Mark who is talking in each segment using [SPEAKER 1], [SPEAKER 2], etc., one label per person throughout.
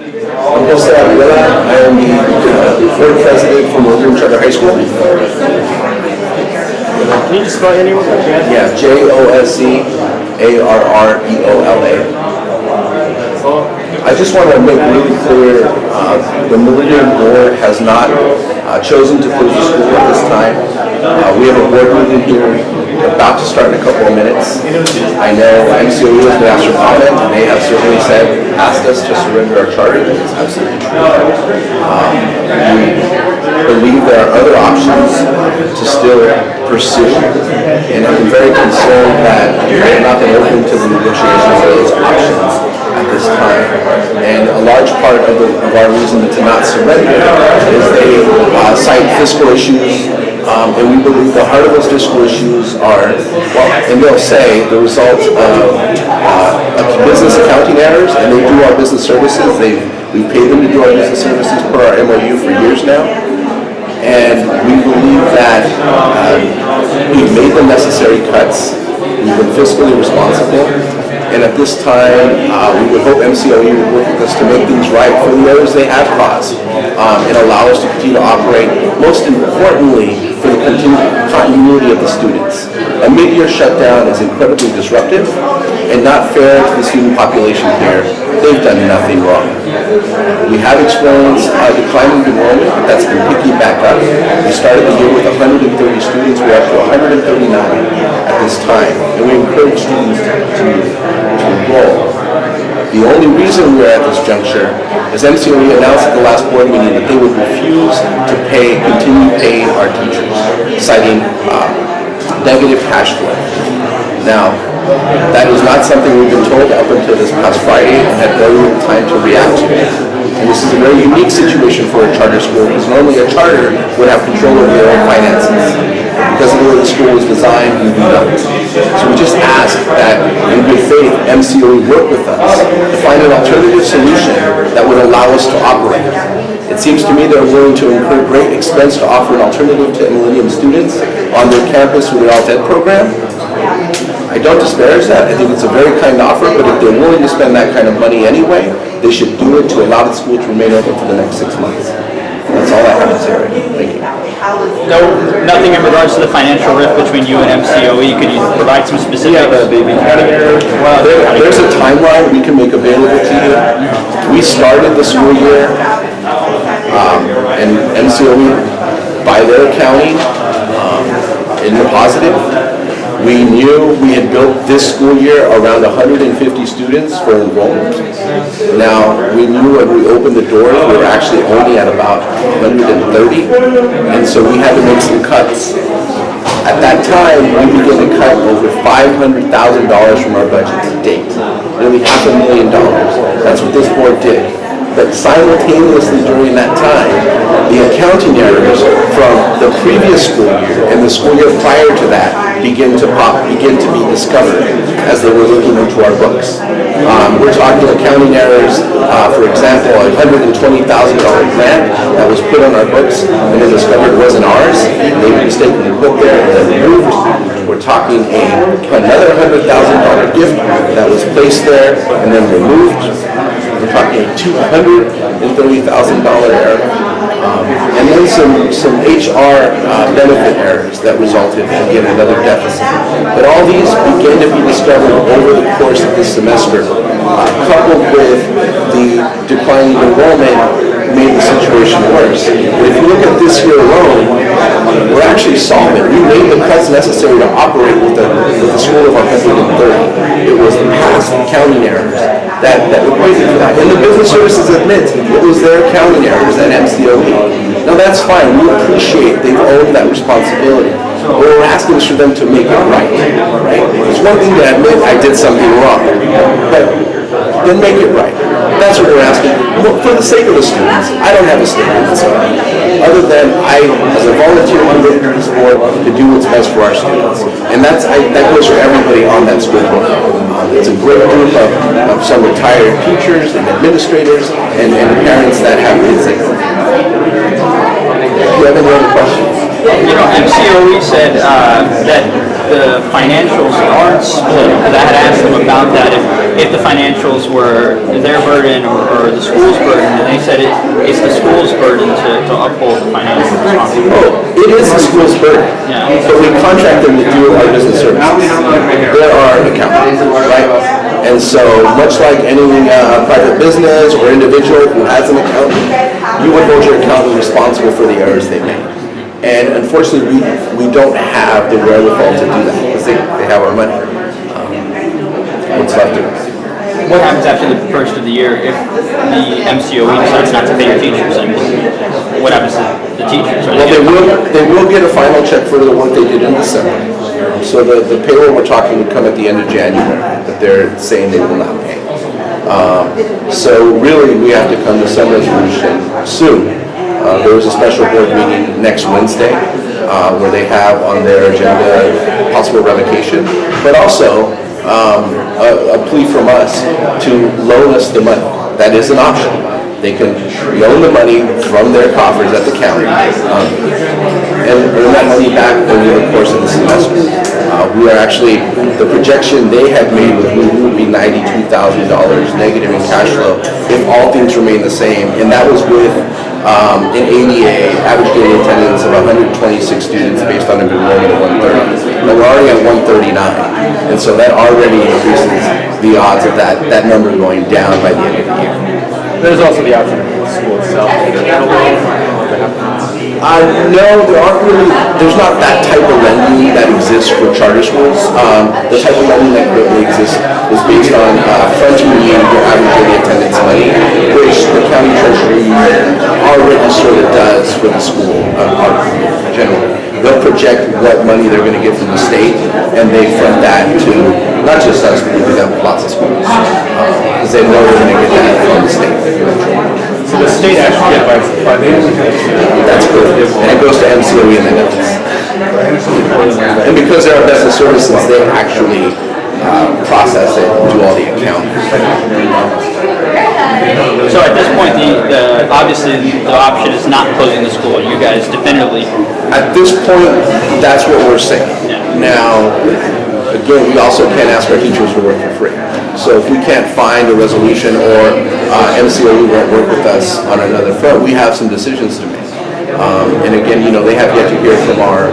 [SPEAKER 1] I'm Jose Avila. I am the board president for Millennium Charter High School.
[SPEAKER 2] Can you just spell your name?
[SPEAKER 1] Yeah, Jossearreola. I just want to make really clear, the Millennium board has not chosen to close the school at this time. We have a board meeting here about to start in a couple of minutes. I know MCOE has been asked for comment, and they have certainly asked us to surrender our charter. It's absolutely true. We believe there are other options to still pursue, and I'm very concerned that they're not been open to the negotiation of those options at this time. And a large part of our reason to not surrender is they cite fiscal issues. And we believe the heart of those fiscal issues are, well, and they'll say the result of business accounting errors, and they do our business services. We've paid them to do our business services per our MOU for years now. And we believe that we've made the necessary cuts. We've been fiscally responsible. And at this time, we would hope MCOE would work with us to make things right for the errors they have caused and allow us to continue to operate, most importantly, for the continuity of the students. A mid-year shutdown is incredibly disruptive and not fair to the student population here. They've done nothing wrong. We have experienced declining enrollment, but that's been picking back up. We started the year with 130 students. We're up to 139 at this time, and we encourage students to continue to enroll. The only reason we're at this juncture is MCOE announced at the last board meeting that they would refuse to continue paying our teachers, citing negative cash flow. Now, that is not something we've been told up until this past Friday and had very little time to react to. And this is a very unique situation for a charter school, because normally a charter would have control over their own finances. Because of the way the school was designed, we don't. So we just ask that, in good faith, MCOE work with us to find an alternative solution that would allow us to operate. It seems to me they're willing to incur great expense to offer an alternative to Millennium students on their campus with their alt-ed program. I don't disparage that. I think it's a very kind offer, but if they're willing to spend that kind of money anyway, they should do it to allow the school to remain open for the next 6 months. That's all I have to say right now. Thank you.
[SPEAKER 3] Nothing in regards to the financial rift between you and MCOE. Could you provide some specifics?
[SPEAKER 1] Yeah, there's a timeline we can make available to you. We started the school year, and MCOE, by their accounting, in the positive. We knew we had built this school year around 150 students for enrollment. Now, we knew when we opened the doors, we were actually only at about 130, and so we had to make some cuts. At that time, we began to cut over $500,000 from our budget to date, nearly $500,000. That's what this board did. But simultaneously during that time, the accounting errors from the previous school year and the school year prior to that begin to be discovered as they were looking into our books. We're talking accounting errors, for example, a $120,000 grant that was put on our books and then discovered wasn't ours. They mistakenly put there and then removed. We're talking another $100,000 gift that was placed there and then removed. We're talking a $230,000 error, and then some HR benefit errors that resulted in yet another deficit. But all these began to be discovered over the course of this semester, coupled with the declining enrollment made the situation worse. But if you look at this year alone, we're actually solvent. We made the cuts necessary to operate with the school of 130. It was past accounting errors that equated to that. And the business services admit it was their accounting errors at MCOE. Now that's fine. We appreciate they've owned that responsibility. But we're asking for them to make it right. It's one thing to admit I did something wrong, but then make it right. That's what we're asking. For the sake of the students, I don't have a statement to say, other than I, as a volunteer member of this board, to do what's best for our students. And that goes for everybody on that school board. It's a great group of some retired teachers and administrators and parents that have kids in. Do you have any other questions?
[SPEAKER 3] You know, MCOE said that the financials aren't split, because I had asked them about that, if the financials were their burden or the school's burden. you said it's the school's burden to uphold the financial responsibility.
[SPEAKER 1] Oh, it is the school's burden.
[SPEAKER 3] Yeah.
[SPEAKER 1] But we contract them to do our business services. They're our accountants, right? And so, much like any private business or individual who has an accountant, you would hold your accountant responsible for the errors they make. And unfortunately, we don't have the wherewithal to do that because they have our money. What's left of us?
[SPEAKER 3] What happens after the first of the year if the MCOE decides not to pay your teachers? And what happens to the teachers?
[SPEAKER 1] Well, they will get a final check for the work they did in December. So the payroll we're talking would come at the end of January, but they're saying they will not pay. So really, we have to come to some resolution soon. There was a special board meeting next Wednesday where they have on their agenda possible revocation, but also a plea from us to loan us the money. That is an option. They can loan the money from their coffers at the county and earn that money back over the course of the semester. We are actually, the projection they had made was we would be $92,000 negative in cash flow if all things remain the same, and that was with an ADA, average daily attendance of 126 students based on an enrollment of 130. Now we're already at 139, and so that already increases the odds of that number going down by the end of the year.
[SPEAKER 2] There's also the option of the school itself.
[SPEAKER 1] No, there aren't really, there's not that type of lending that exists for charter schools. The type of lending that currently exists is based on fronting your average daily attendance money, which the county treasury already sort of does for the school generally. They'll project what money they're going to get from the state, and they front that to not just us, but we do that with lots of schools, because they know they're going to get that from the state.
[SPEAKER 2] So the state actually gets by the
[SPEAKER 1] That's good, and it goes to MCOE and then else. And because they're our business services, they actually process it and do all the accounting.
[SPEAKER 3] So at this point, obviously the option is not closing the school. You guys definitively.
[SPEAKER 1] At this point, that's what we're saying. Now, again, we also can't ask our teachers to work for free. So if we can't find a resolution or MCOE won't work with us on another front, we have some decisions to make. And again, they have yet to hear from our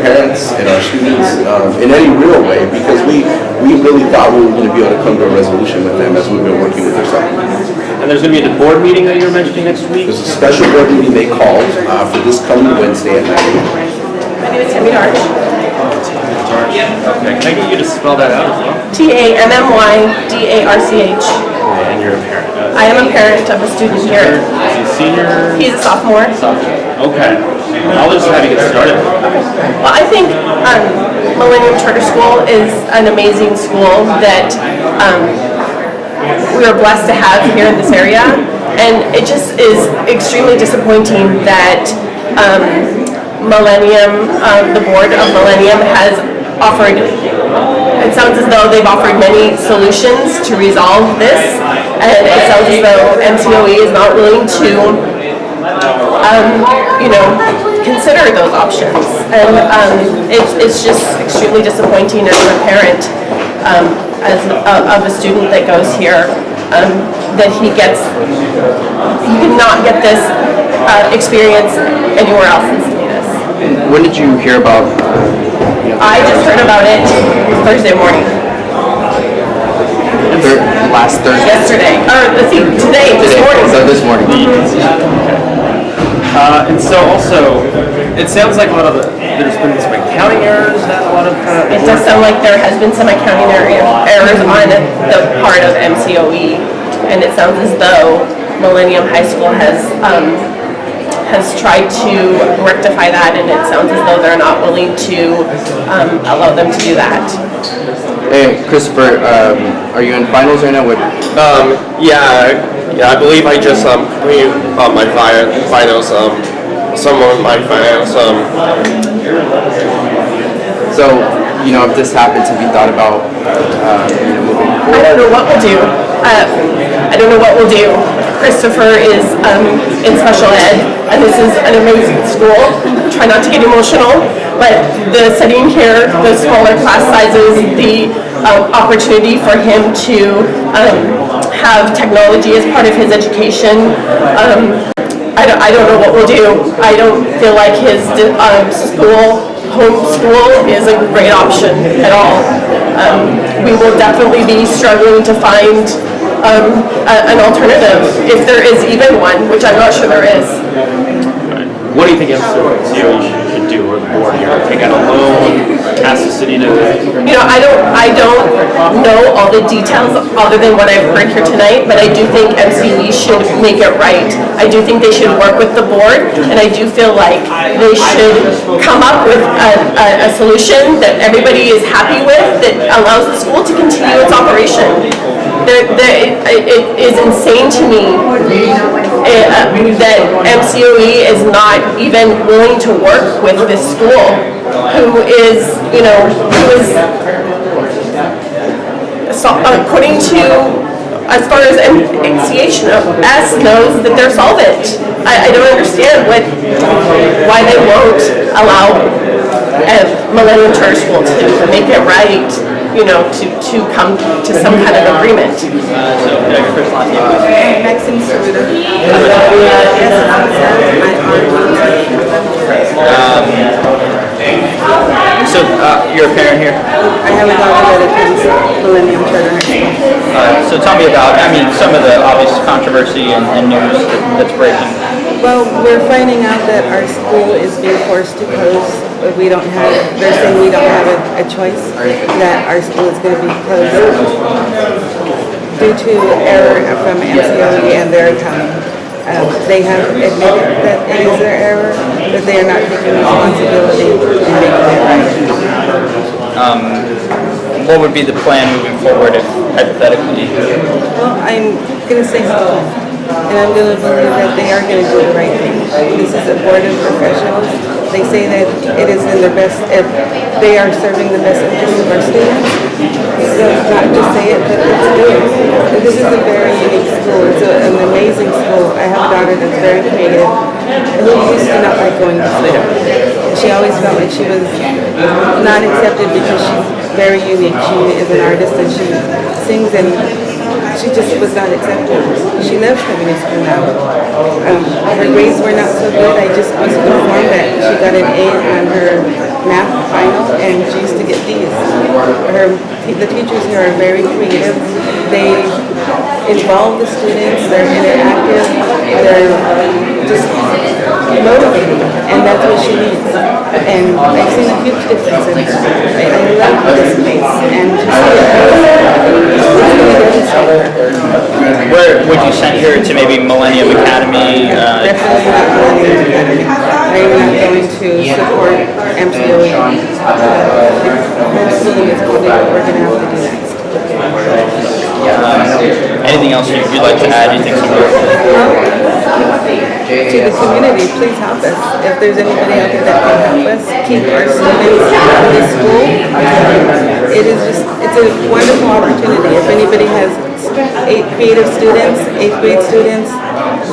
[SPEAKER 1] parents and our students in any real way, because we really thought we were going to be able to come to a resolution with them as we've been working with their supplements.
[SPEAKER 2] And there's going to be a board meeting that you were mentioning next week?
[SPEAKER 1] There's a special board meeting they called for this coming Wednesday at 9 a.m.
[SPEAKER 4] My name is Tammy Darch.
[SPEAKER 2] Okay, can I get you to spell that out as well?
[SPEAKER 4] TAMMYDARCH.
[SPEAKER 2] And you're a parent.
[SPEAKER 4] I am a parent of a student here.
[SPEAKER 2] Is he a senior?
[SPEAKER 4] He's a sophomore.
[SPEAKER 2] Okay. I'll just have you get started.
[SPEAKER 4] Well, I think Millennium Charter School is an amazing school that we are blessed to have here in this area. And it just is extremely disappointing that Millennium, the board of Millennium has offered, it sounds as though they've offered many solutions to resolve this, and it sounds as though MCOE is not willing to, consider those options. And it's just extremely disappointing as a parent of a student that goes here, that he cannot get this experience anywhere else in Salinas.
[SPEAKER 5] When did you hear about?
[SPEAKER 4] I just heard about it Thursday morning.
[SPEAKER 5] Last Thursday.
[SPEAKER 4] Yesterday, this morning.
[SPEAKER 5] So this morning.
[SPEAKER 2] And so also, it sounds like there's been some accounting errors that a lot of
[SPEAKER 4] It does sound like there has been some accounting errors on the part of MCOE, and it sounds as though Millennium High School has tried to rectify that, and it sounds as though they're not willing to allow them to do that.
[SPEAKER 5] Hey, Christopher, are you in finals right now?
[SPEAKER 6] Yeah, I believe I just completed my finals. Some of my finals.
[SPEAKER 5] So, if this happens, have you thought about moving
[SPEAKER 4] I don't know what we'll do. Christopher is in special ed, and this is an amazing school. Try not to get emotional, but the setting here, the smaller class sizes, the opportunity for him to have technology as part of his education. I don't know what we'll do. I don't feel like his homeschool is a great option at all. We will definitely be struggling to find an alternative, if there is even one, which I'm not sure there is.
[SPEAKER 2] What do you think MCOE should do, or the board here? Take out a loan, ask the city to...
[SPEAKER 4] I don't know all the details other than what I've heard here tonight, but I do think MCE should make it right. I do think they should work with the board, and I do feel like they should come up with a solution that everybody is happy with, that allows the school to continue its operation. It is insane to me that MCOE is not even willing to work with this school, who is according to, as far as MCHS knows, that they're solvent. I don't understand why they won't allow Millennium Charter School to make it right, to come to some kind of agreement.
[SPEAKER 7] Maxine Saruda.
[SPEAKER 3] So you're a parent here?
[SPEAKER 7] I have a daughter that attends Millennium Charter School.
[SPEAKER 3] So tell me about, some of the obvious controversy and news that's breaking.
[SPEAKER 7] Well, we're finding out that our school is being forced to close. They're saying we don't have a choice, that our school is going to be closed due to error from MCOE and their accounting. They have admitted that it is their error, but they are not taking responsibility and making it right.
[SPEAKER 3] What would be the plan moving forward if, hypothetically?
[SPEAKER 7] Well, I'm going to say hopeful, and I'm going to believe that they are going to do the right thing. This is a board of professionals. They say that it is in their best, if they are serving the best interests of our students. So not just say it, but let's do it. And this is a very unique school. It's an amazing school. I have a daughter that's very creative, who used to not like going to school. She always felt like she was not accepted because she's very unique. She is an artist and she sings, and she just was not accepted. She loves coming to school now. Her grades were not so good. I just was informed that she got an A on her math final, and she used to get D's. The teachers here are very creative. They involve the students. They're interactive. They're just motivating, and that's what she needs. And I've seen a huge difference in her. I love this place, and to see it it's really devastating.
[SPEAKER 3] Where would you send her to? Maybe Millennium Academy?
[SPEAKER 7] Definitely not Millennium Academy. I am not going to support MCOE. Homeschooling is what we're going to have to do next.
[SPEAKER 3] Anything else you'd like to add? You think
[SPEAKER 7] To the community, please help us. If there's anybody out there that can help us keep our students in this school, it's a wonderful opportunity. If anybody has 8th grade students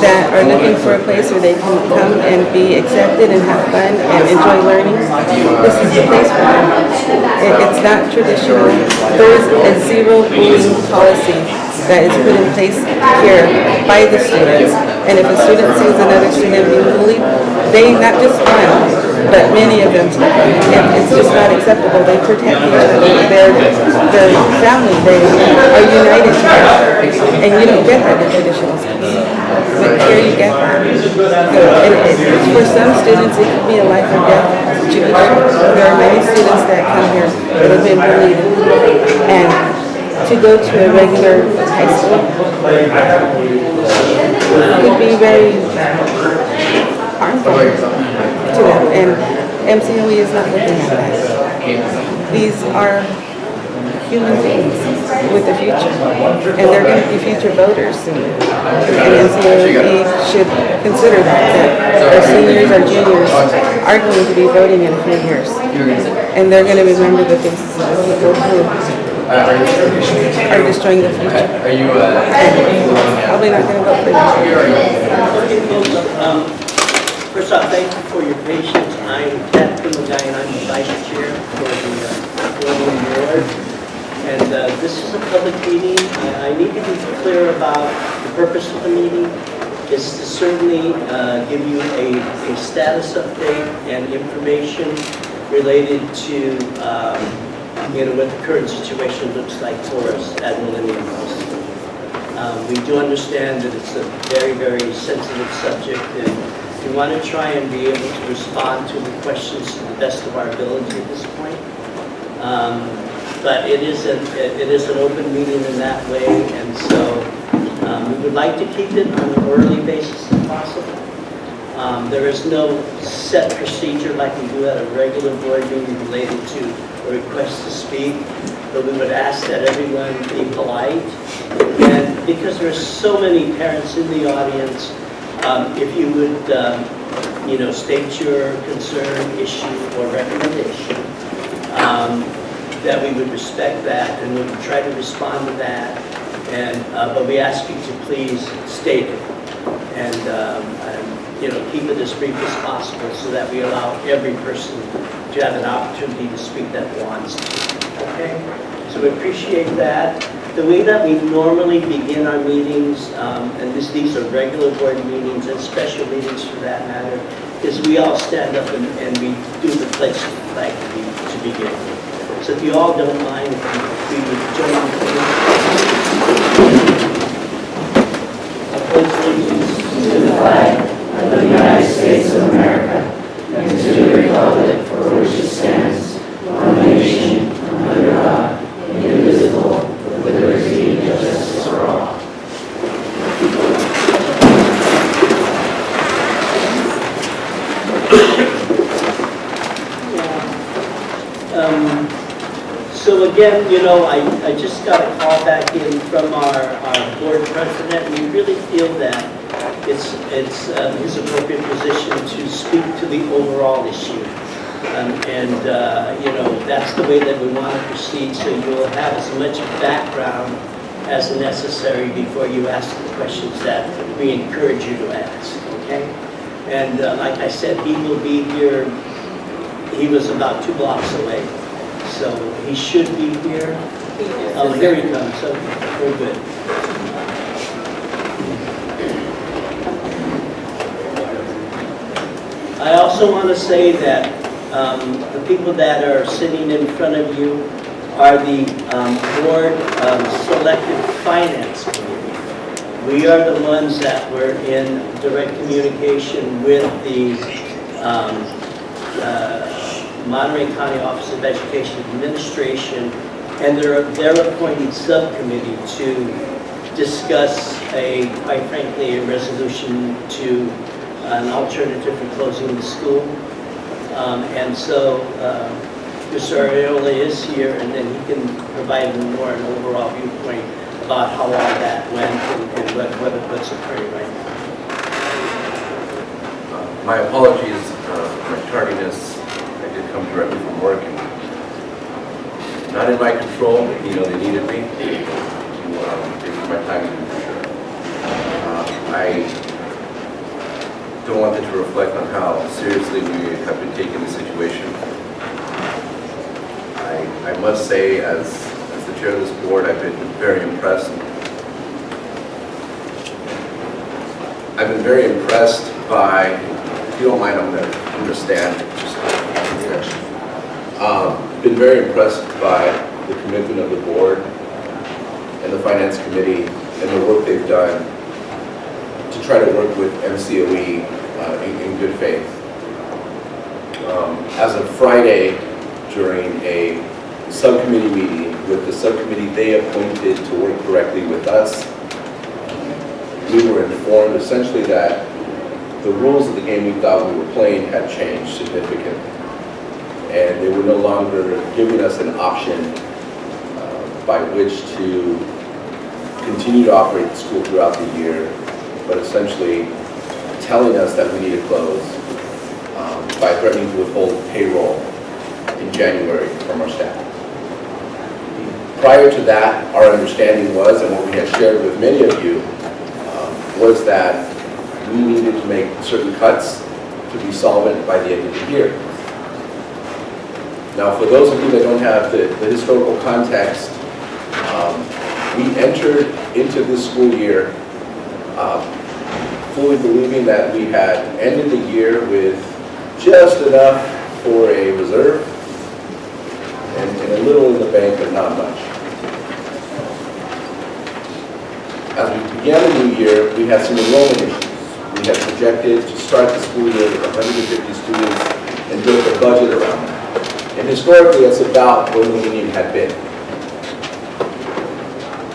[SPEAKER 7] that are looking for a place where they can come and be accepted and have fun and enjoy learning, this is the place for them. It's not traditional. There's a zero bullying policy that is put in place here by the students. And if a student sees another student being bullied, they not just smile, but many of them, it's just not acceptable. They protect each other. They're family. They are united together. And you don't get that in traditional schools. But here you get that. And for some students, it could be a life or death situation. There are many students that come here that have been bullied, and to go to a regular high school could be very harmful to them, and MCOE is not looking at that. These are human beings with a future, and they're going to be future voters soon. And MCOE should consider that our seniors, our juniors are going to be voting in a few years, and they're going to remember the faces of the people who are destroying the future. Probably not going to vote for them.
[SPEAKER 8] First off, thank you for your patience. I'm Ted Guy, and I'm the vice chair for the Millennium Board. And this is a public meeting. I need to be clear about the purpose of the meeting. Is to certainly give you a status update and information related to what the current situation looks like for us at Millennium. We do understand that it's a very, very sensitive subject, and we want to try and be able to respond to the questions to the best of our ability at this point. But it is an open meeting in that way, and so we would like to keep it on an orderly basis if possible. There is no set procedure like we do at a regular board meeting related to a request to speak, but we would ask that everyone be polite. And because there are so many parents in the audience, if you would, state your concern, issue, or recommendation, that we would respect that and we would try to respond to that. And but we ask you to please state it and keep it as brief as possible so that we allow every person to have an opportunity to speak that wants to. Okay? So we appreciate that. The way that we normally begin our meetings, and these are regular board meetings and special meetings for that matter, is we all stand up and we do the pledge of the flag to begin with. So if you all don't mind, if we would join in I pledge allegiance to the flag of the United States of America and to the republic for which it stands, one nation, under God, indivisible, with liberty and justice for all. So again, I just got a call back in from our board president. We really feel that it's his appropriate position to speak to the overall issue. That's the way that we want to proceed, so you'll have as much background as necessary before you ask the questions that we encourage you to ask, okay? And like I said, he will be here. He was about 2 blocks away. So he should be here. Oh, here he comes. Okay, we're good. I also want to say that the people that are sitting in front of you are the board selected finance committee. We are the ones that were in direct communication with the Monterey County Office of Education Administration and their appointed subcommittee to discuss quite frankly, a resolution to an alternative for closing the school. And so Mr. Ariola is here, and then he can provide more an overall viewpoint about how all that went and what's occurring right now.
[SPEAKER 1] My apologies for my tardiness. I did come directly from work and not in my control. They needed me to take my time to do for sure. I don't want that to reflect on how seriously we have been taking the situation. I must say, as the chair of this board, I've been very impressed. I've been very impressed by, if you don't mind, I'm going to understand. Been very impressed by the commitment of the board and the finance committee and the work they've done to try to work with MCOE in good faith. As of Friday, during a subcommittee meeting with the subcommittee they appointed to work directly with us, we were informed essentially that the rules of the game we thought we were playing had changed significantly. And they were no longer giving us an option by which to continue to operate the school throughout the year, but essentially telling us that we need to close by threatening to withhold payroll in January from our staff. Prior to that, our understanding was, and what we had shared with many of you, was that we needed to make certain cuts to be solvent by the end of the year. Now, for those of you that don't have the historical context We entered into this school year fully believing that we had ended the year with just enough for a reserve and a little in the bank, but not much. As we began the new year, we had some enrollment issues. We had projected to start the school year with 150 students and built a budget around that. And historically, that's about where Millennium had been.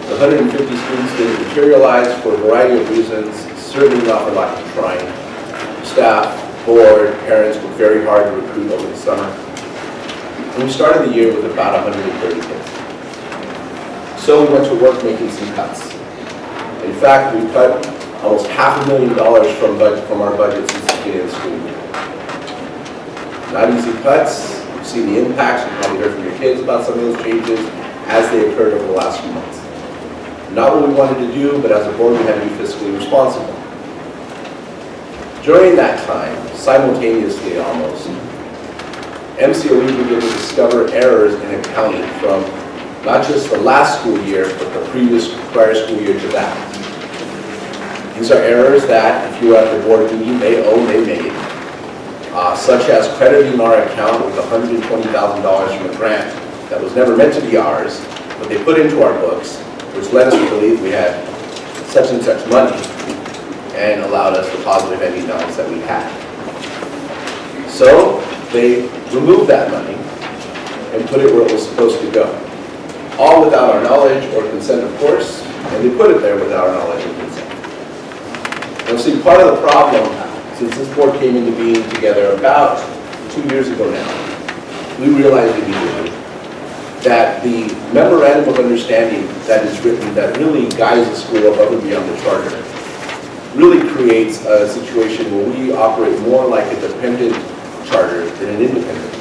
[SPEAKER 1] The 150 students didn't materialize for a variety of reasons, certainly not for lack of trying. Staff, board, parents worked very hard to recruit over the summer. And we started the year with about 130 kids. So we went to work making some cuts. In fact, we cut almost $500,000 from our budget since the beginning of the school year. Not easy cuts. You see the impacts. You probably heard from your kids about some of those changes as they occurred over the last few months. Not what we wanted to do, but as a board, we had to be fiscally responsible. During that time, simultaneously almost, MCOE began to discover errors in accounting from not just the last school year, but the prior school year to that. These are errors that, if you were at the board meeting, they made, such as crediting our account with $120,000 from a grant that was never meant to be ours, but they put into our books, which led us to believe we had such and such money and allowed us the positive ending balance that we had. So they removed that money and put it where it was supposed to go. All without our knowledge or consent, of course, and they put it there without our knowledge or consent. Now see, part of the problem, since this board came into being together about 2 years ago now, we realized immediately that the memorandum of understanding that is written that really guides the school above and beyond the charter really creates a situation where we operate more like a dependent charter than an independent.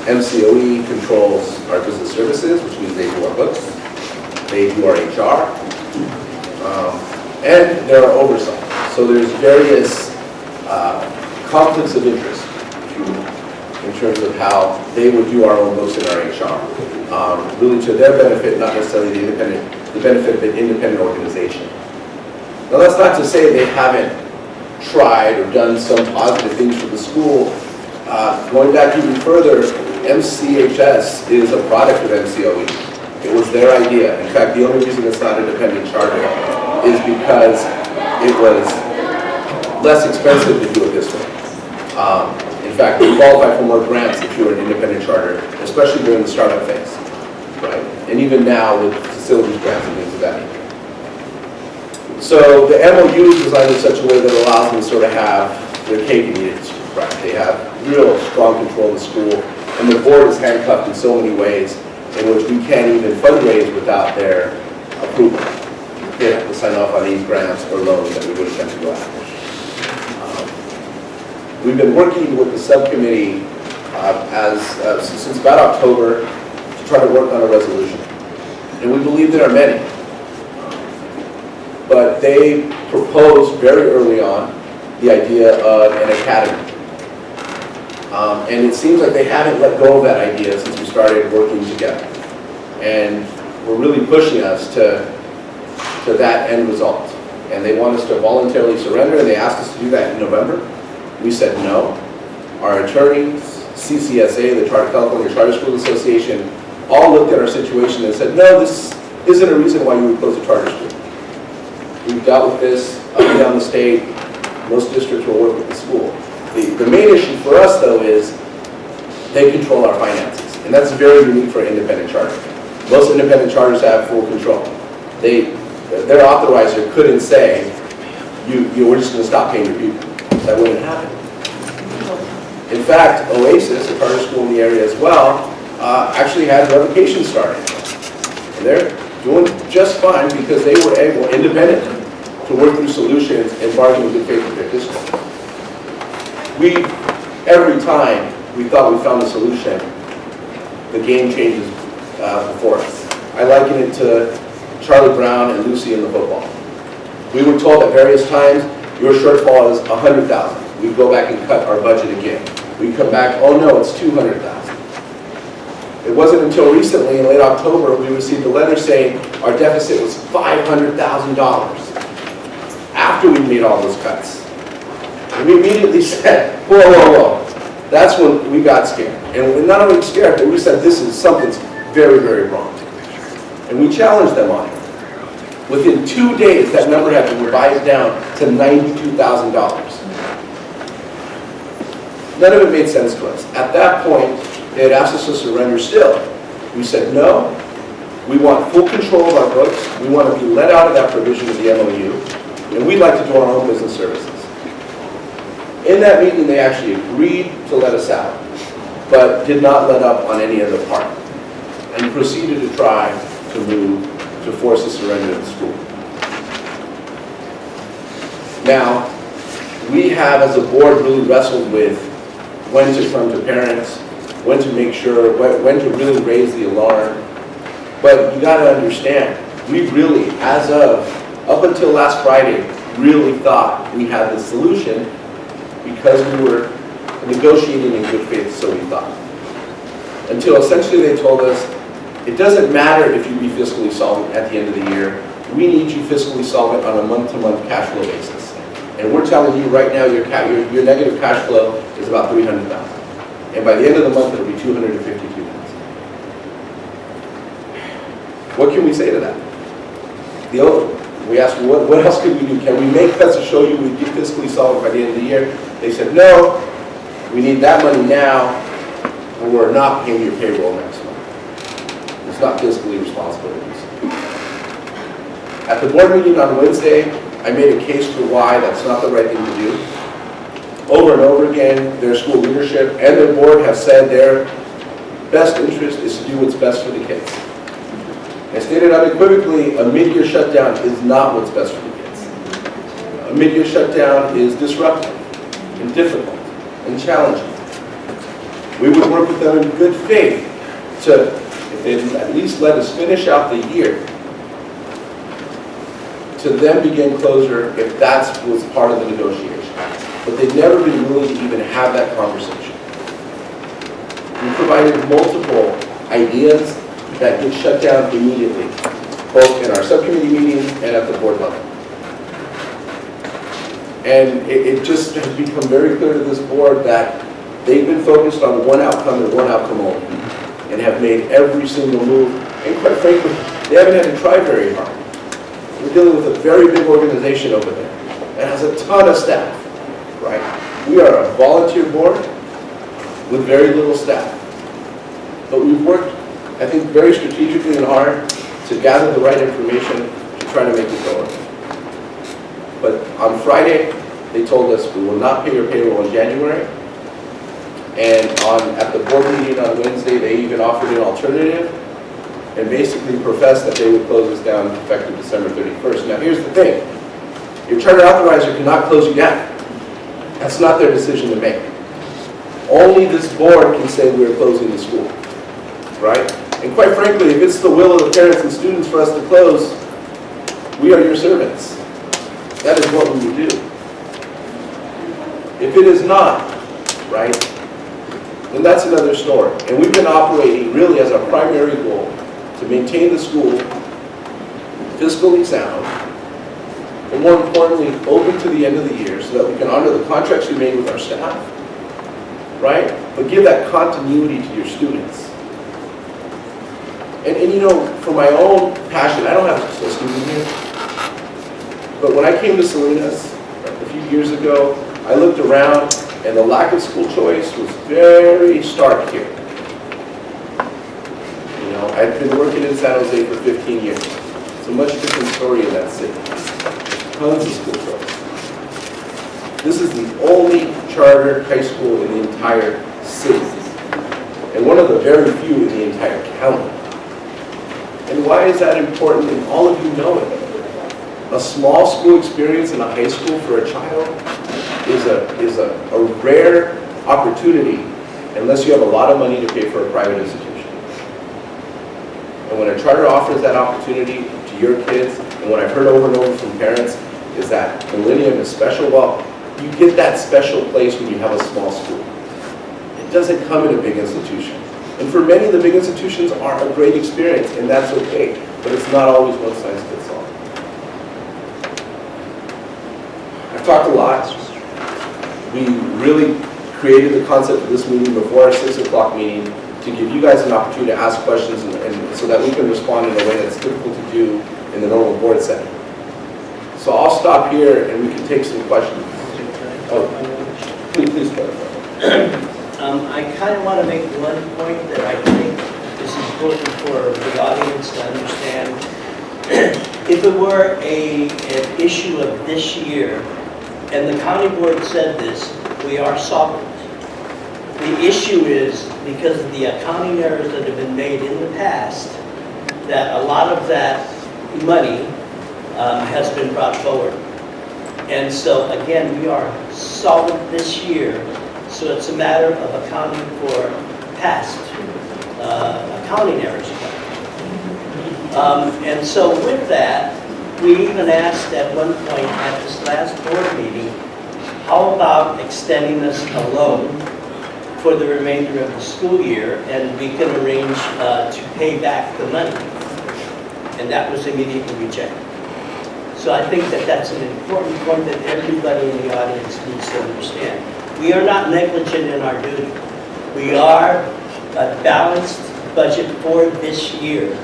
[SPEAKER 1] MCOE controls our business services, which means they do our books, they do our HR, and there are oversight. So there's various conflicts of interest, if you will, in terms of how they would do our own books in our HR. Really to their benefit, not necessarily the benefit of an independent organization. Now that's not to say they haven't tried or done some positive things for the school. Going back even further, MCHS is a product of MCOE. It was their idea. In fact, the only reason it's not a dependent charter is because it was less expensive to do it this way. In fact, you qualify for more grants if you're an independent charter, especially during the startup phase, right? And even now with facilities grants and things of that nature. So the MOU is designed in such a way that allows them to sort of have their cake and eat it, right? They have real strong control of the school, and the board is handcuffed in so many ways in which we can't even fundraise without their approval. They have to sign off on any grants or loans that we would attempt to go after. We've been working with the subcommittee since about October to try to work on a resolution. And we believe there are many. But they proposed very early on the idea of an academy. And it seems like they haven't let go of that idea since we started working together. And we're really pushing us to that end result. And they want us to voluntarily surrender, and they asked us to do that in November. We said no. Our attorneys, CCSA, the California Charter Schools Association, all looked at our situation and said, no, this isn't a reason why you would close a charter school. We've dealt with this up and down the state. Most districts will work with the school. The main issue for us, though, is they control our finances. And that's very unique for an independent charter. Most independent charters have full control. Their authorizer couldn't say, we're just going to stop paying your people. That wouldn't happen. In fact, Oasis, a charter school in the area as well, actually had revocation started. And they're doing just fine because they were able, independently, to work through solutions and bargain with good faith with their district. Every time we thought we found a solution, the game changes before us. I liken it to Charlie Brown and Lucy in the football. We were told at various times, your shortfall is $100,000. We go back and cut our budget again. We come back, oh no, it's $200,000. It wasn't until recently, in late October, we received a letter saying our deficit was $500,000 after we made all those cuts. And we immediately said, whoa, whoa, whoa. That's when we got scared. And we not only scared, but we said something's very, very wrong. And we challenged them on it. Within 2 days, that number had been revised down to $92,000. None of it made sense to us. At that point, they had asked us to surrender still. We said, no, we want full control of our books. We want to be let out of that provision of the MOU. And we'd like to do our own business services. In that meeting, they actually agreed to let us out, but did not let up on any other part, and proceeded to try to force a surrender to the school. Now, we have, as a board, really wrestled with when to come to parents, when to make sure, when to really raise the alarm. But you got to understand, we really, as of up until last Friday, really thought we had the solution because we were negotiating in good faith, so we thought. Until essentially they told us, it doesn't matter if you be fiscally solvent at the end of the year, we need you fiscally solvent on a month-to-month cash flow basis. And we're telling you right now your negative cash flow is about $300,000. And by the end of the month, it'll be $252,000. What can we say to that? We asked, what else can we do? Can we make cuts to show you we get fiscally solvent by the end of the year? They said, no, we need that money now, or we're not paying your payroll next month. It's not fiscally responsible. At the board meeting on Wednesday, I made a case for why that's not the right thing to do. Over and over again, their school leadership and their board have said their best interest is to do what's best for the kids. I stated unequivocally, a mid-year shutdown is not what's best for the kids. A mid-year shutdown is disruptive and difficult and challenging. We would work with them in good faith to, if they'd at least let us finish out the year, to then begin closure if that was part of the negotiation. But they've never been willing to even have that conversation. We provided multiple ideas that get shut down immediately, both in our subcommittee meetings and at the board level. And it just has become very clear to this board that they've been focused on one outcome and one outcome only, and have made every single move, and quite frankly, they haven't had to try very hard. We're dealing with a very big organization over there that has a ton of staff, right? We are a volunteer board with very little staff. But we've worked, I think, very strategically and hard to gather the right information to try to make it go. But on Friday, they told us we will not pay your payroll in January. And at the board meeting on Wednesday, they even offered an alternative and basically professed that they would close us down effective December 31st. Now here's the thing. Your charter authorizer cannot close you down. That's not their decision to make. Only this board can say we're closing the school, right? And quite frankly, if it's the will of the parents and students for us to close, we are your servants. That is what we would do. If it is not, right, then that's another story. And we've been operating really as our primary goal to maintain the school fiscally sound, and more importantly, open to the end of the year so that we can honor the contracts we made with our staff, right? But give that continuity to your students. And you know, for my own passion, I don't have a student here, but when I came to Salinas a few years ago, I looked around and the lack of school choice was very stark here. You know, I'd been working in San Jose for 15 years. It's a much different story in that city. Tons of school choice. This is the only charter high school in the entire city, and one of the very few in the entire county. And why is that important? And all of you know it. A small school experience in a high school for a child is a rare opportunity unless you have a lot of money to pay for a private institution. And when a charter offers that opportunity to your kids, and what I've heard over and over from parents is that Millennium is special. Well, you get that special place when you have a small school. It doesn't come in a big institution. And for many of the big institutions are a great experience, and that's okay, but it's not always one size fits all. I've talked a lot. We really created the concept of this meeting before our 6 o'clock meeting to give you guys an opportunity to ask questions and so that we can respond in a way that's difficult to do in the normal board setting. So I'll stop here and we can take some questions. Oh, please clarify.
[SPEAKER 8] I kind of want to make one point that I think is important for the audience to understand. If it were an issue of this year, and the county board said this, we are solvent. The issue is because of the accounting errors that have been made in the past, that a lot of that money has been brought forward. And so again, we are solvent this year. So it's a matter of accounting for past accounting errors. And so with that, we even asked at one point at this last board meeting, how about extending this a loan for the remainder of the school year, and we can arrange to pay back the money. And that was immediately rejected. So I think that that's an important point that everybody in the audience needs to understand. We are not negligent in our duty. We are a balanced budget for this year,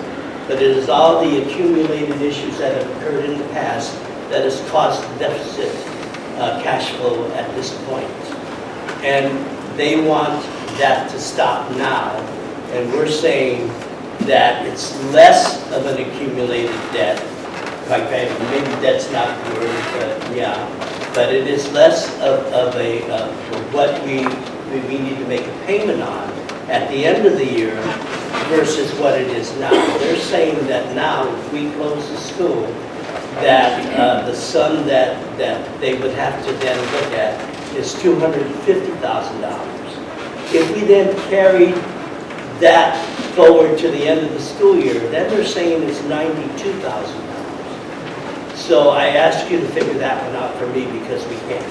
[SPEAKER 8] but it is all the accumulated issues that have occurred in the past that has caused the deficit cash flow at this point. And they want that to stop now, and we're saying that it's less of an accumulated debt. Like maybe that's not the word, but yeah. But it is less of what we need to make a payment on at the end of the year versus what it is now. They're saying that now, if we close the school, that the sum that they would have to then look at is $250,000. If we then carried that forward to the end of the school year, then they're saying it's $92,000. So I ask you to figure that one out for me because we can't.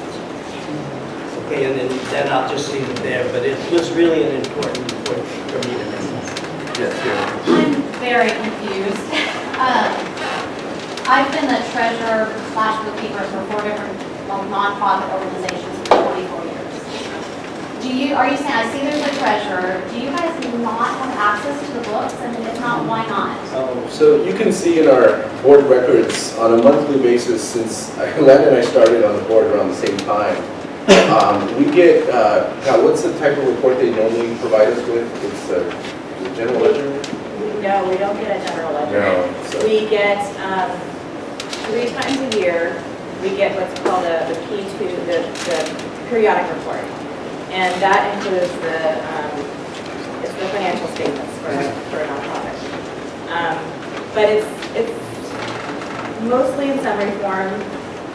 [SPEAKER 8] Okay, and then I'll just leave it there, but it was really an important point for me to make.
[SPEAKER 1] Yes,
[SPEAKER 9] I'm very confused. I've been the treasurer / bookkeeper for 4 different nonprofit organizations for 24 years. Are you saying, I see there's a treasurer, do you guys not have access to the books? And if not, why not?
[SPEAKER 1] So you can see in our board records on a monthly basis, since Len and I started on the board around the same time, we get, what's the type of report they normally provide us with? It's the general ledger?
[SPEAKER 10] No, we don't get a general ledger.
[SPEAKER 1] No. So.
[SPEAKER 10] We get 3 times a year, we get what's called the P2, the periodic report. And that includes it's the financial statements for a nonprofit. But it's mostly in summary form,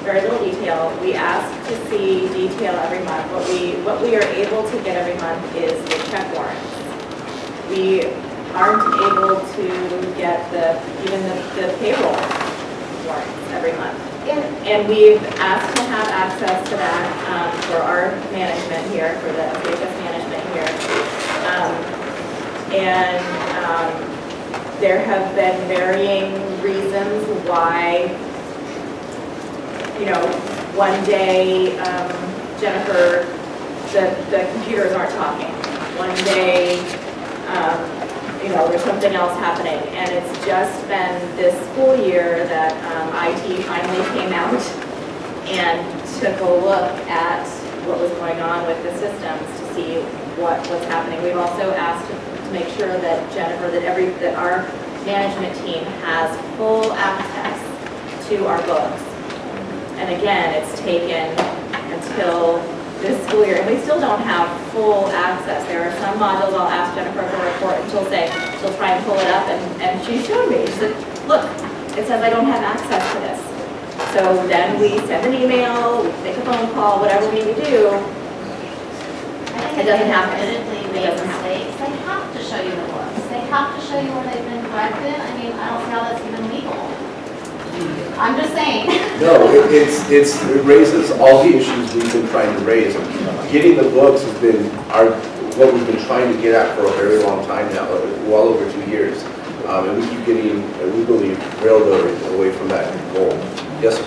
[SPEAKER 10] very little detail. We ask to see detail every month. What we are able to get every month is the check warrants. We aren't able to get even the payroll warrants every month. And we've asked to have access to that for our management here, for the MCHS management here. There have been varying reasons why, one day, Jennifer, the computers aren't talking. One day, there's something else happening. And it's just been this school year that IT finally came out and took a look at what was going on with the systems to see what's happening. We've also asked to make sure that Jennifer, that our management team has full access to our books. And again, it's taken until this school year, and we still don't have full access. There are some modules I'll ask Jennifer for a report, and she'll try and pull it up, and she showed me. She said, look, it says I don't have access to this. So then we send an email, we make a phone call, whatever we need to do. It doesn't happen.
[SPEAKER 9] Admittedly made mistakes. They have to show you the books. They have to show you where they've been corrected. I mean, I don't see how that's even legal. I'm just saying.
[SPEAKER 1] No, it raises all the issues we've been trying to raise. Getting the books has been what we've been trying to get at for a very long time now, well over 2 years. And we keep getting, we believe, railroaded away from that goal. Yes, sir?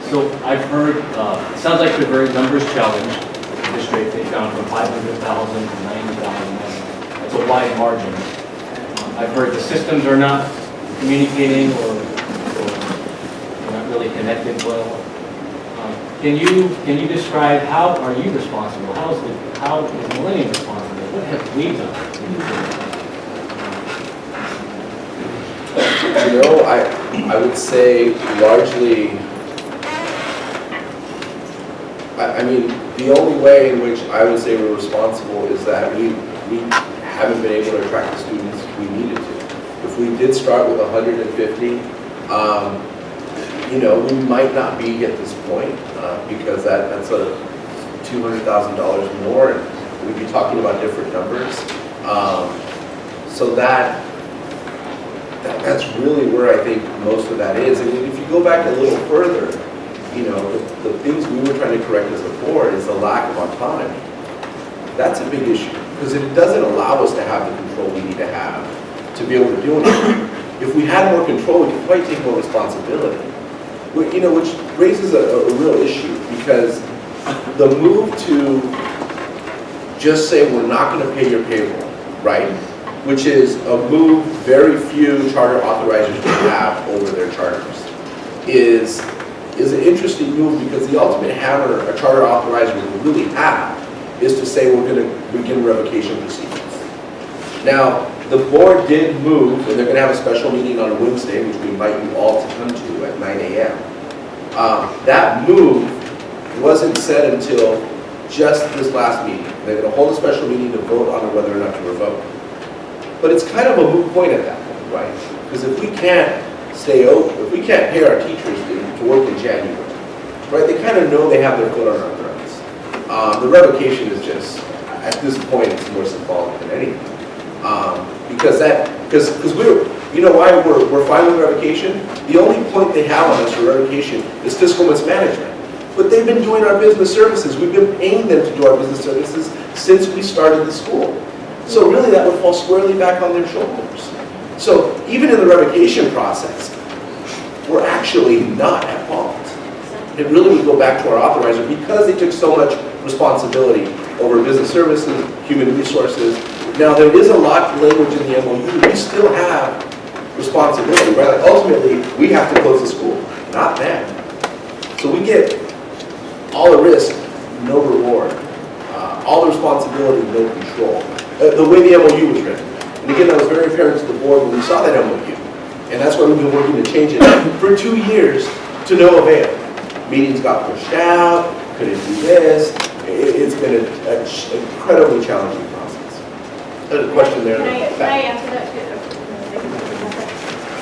[SPEAKER 11] So I've heard, it sounds like they're very numbers challenged. The district, they've gone from 500,000 to 90,000. That's a wide margin. I've heard the systems are not communicating or not really connected well. Can you describe how are you responsible? How is Millennium responsible? What have we done?
[SPEAKER 1] You know, I would say largely, I mean, the only way in which I would say we're responsible is that we haven't been able to attract the students we needed to. If we did start with 150, you know, we might not be at this point because that's a $200,000 more, and we'd be talking about different numbers. So that's really where I think most of that is. And if you go back a little further, you know, the things we were trying to correct as a board is the lack of autonomy. That's a big issue because it doesn't allow us to have the control we need to have to be able to do anything. If we had more control, we could probably take more responsibility. You know, which raises a real issue because the move to just say we're not going to pay your payroll, right? Which is a move very few charter authorizers will have over their charters, is an interesting move because the ultimate hammer a charter authorizer will really have is to say we're going to begin revocation proceedings. Now, the board did move, and they're going to have a special meeting on Wednesday, which we invite you all to come to at 9 a.m. That move wasn't said until just this last meeting. They're going to hold a special meeting to vote on whether or not to revoke. But it's kind of a moot point at that point, right? Because if we can't stay open, if we can't pay our teachers to work in January, right? They kind of know they have their foot on our throats. The revocation is just, at this point, it's more symbolic than anything. Because we're, you know why we're filing revocation? The only point they have on us for revocation is fiscal mismanagement. But they've been doing our business services. We've been paying them to do our business services since we started the school. So really that would fall squarely back on their shoulders. So even in the revocation process, we're actually not at fault. It really would go back to our authorizer because they took so much responsibility over business services, human resources. Now there is a lot of language in the MOU. We still have responsibility, right? Like ultimately, we have to close the school, not them. So we get all the risk, no reward. All the responsibility, no control. The way the MOU was written. And again, that was very apparent to the board when we saw that MOU. And that's why we've been working to change it for 2 years to no avail. Meetings got pushed out, couldn't do this. It's been an incredibly challenging process. There's a question there.
[SPEAKER 10] Can I answer that too?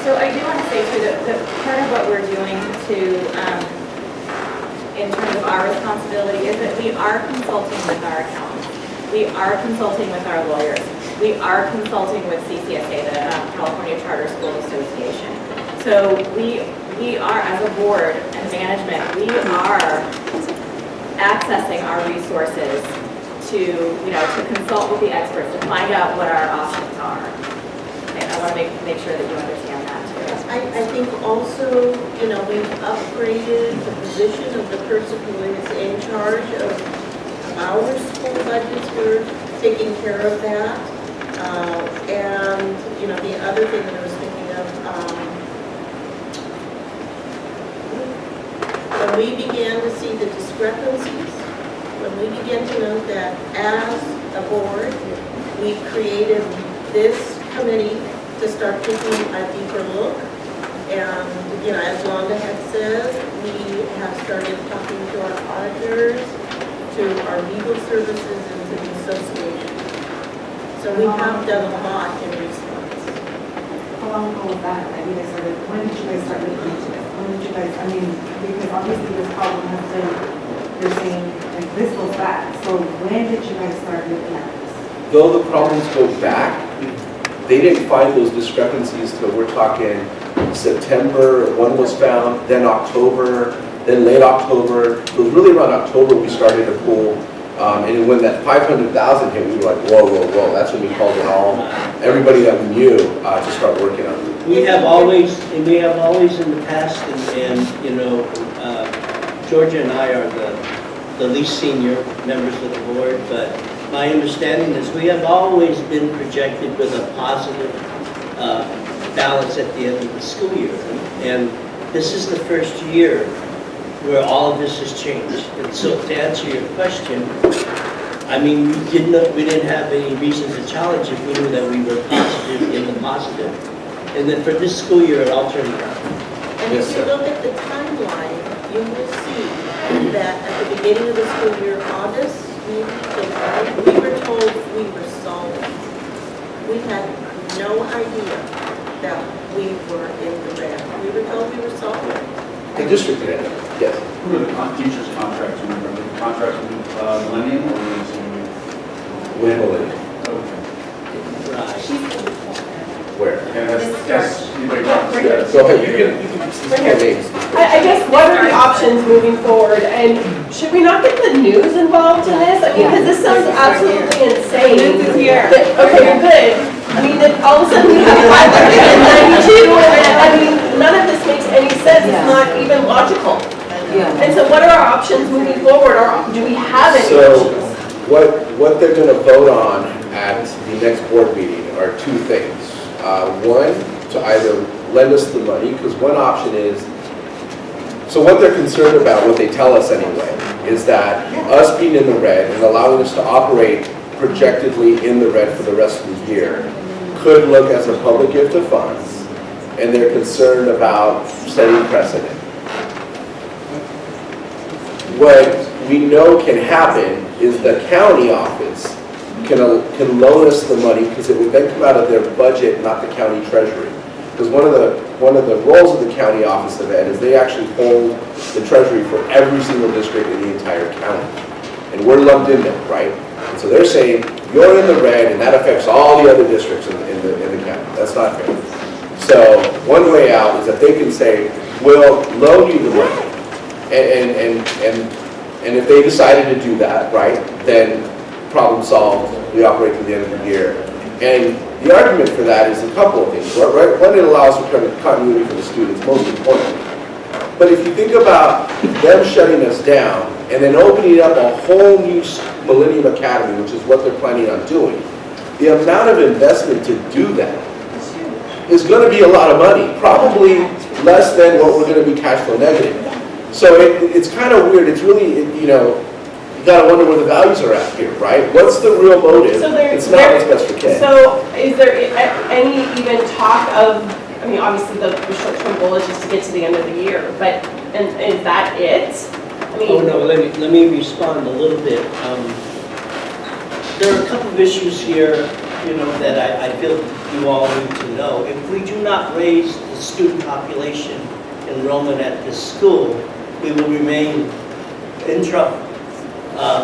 [SPEAKER 10] So I do want to say too that part of what we're doing to, in terms of our responsibility, is that we are consulting with our accountants. We are consulting with our lawyers. We are consulting with CCSA, the California Charter School Association. So we are, as a board and management, we are accessing our resources to, you know, to consult with the experts, to find out what our options are. And I want to make sure that you understand that too.
[SPEAKER 12] I think also, you know, we've upgraded the position of the person who is in charge of our school budgets. We're taking care of that. And, you know, the other thing that I was thinking of, when we began to see the discrepancies, when we began to know that as a board, we created this committee to start taking a deeper look. And, you know, as Londa had said, we have started talking to our auditors, to our legal services, and to the association. So we have done a lot in response.
[SPEAKER 13] How long ago was that? I mean, when did you guys start looking into it? When did you guys, I mean, because obviously this problem has been, you're saying, like, this goes back. So when did you guys start looking at this?
[SPEAKER 1] Though the problems go back, they didn't find those discrepancies till we're talking September, one was found, then October, then late October. It was really around October we started to pull And when that 500,000 hit, we were like, whoa, whoa, whoa. That's when we called in everybody that we knew to start working on it.
[SPEAKER 8] We have always in the past, and you know, Georgia and I are the least senior members of the board, but my understanding is we have always been projected with a positive balance at the end of the school year. And this is the first year where all of this has changed. And so to answer your question, I mean, we didn't have any reason to challenge if we knew that we were positive in the positive. And then for this school year, it all turned around.
[SPEAKER 12] And if you look at the timeline, you will see that at the beginning of the school year, August, we were told we were solvent. We had no idea that we were in the red. We were told we were solvent.
[SPEAKER 1] The district did, yes.
[SPEAKER 14] Who are the teachers' contracts? Remember the contracts with Millennium or MCOE?
[SPEAKER 1] With Millennium.
[SPEAKER 14] Okay.
[SPEAKER 1] Where?
[SPEAKER 14] Yes.
[SPEAKER 1] Go ahead, you can names.
[SPEAKER 4] I guess what are the options moving forward, and should we not get the news involved in this? I mean, because this sounds absolutely insane. Okay, good. I mean, that all of a sudden we have 592, and I mean, none of this makes any sense. It's not even logical. And so what are our options moving forward, or do we have any
[SPEAKER 1] So
[SPEAKER 4] options?
[SPEAKER 1] what they're going to vote on at the next board meeting are two things. One, to either lend us the money, because one option is, so what they're concerned about, what they tell us anyway, is that us being in the red and allowing us to operate projectedly in the red for the rest of the year could look as a public gift of funds, and they're concerned about setting precedent. What we know can happen is the county office can loan us the money, because it would then come out of their budget, not the county treasury. Because one of the roles of the county office of ed is they actually hold the treasury for every single district in the entire county, and we're lumped in there, right? And so they're saying you're in the red, and that affects all the other districts in the county. That's not fair. So one way out is that they can say, we'll loan you the money, and if they decided to do that, right, then problem solved. We operate to the end of the year. And the argument for that is a couple of things. Right? One, it allows for continuity for the students, most importantly. But if you think about them shutting us down and then opening up a whole new Millennium Academy, which is what they're planning on doing, the amount of investment to do that is going to be a lot of money, probably less than what we're going to be cash flow negative. So it's kind of weird. It's really, you know, you got to wonder where the values are at here, right? What's the real motive?
[SPEAKER 4] So
[SPEAKER 1] it's not what's best for kids.
[SPEAKER 4] So is there any even talk of, I mean, obviously the short-term goal is just to get to the end of the year, but and is that it? I mean,
[SPEAKER 8] oh no, let me respond a little bit. There are a couple of issues here, you know, that I feel you all need to know. If we do not raise the student population enrollment at this school, we will remain in trouble.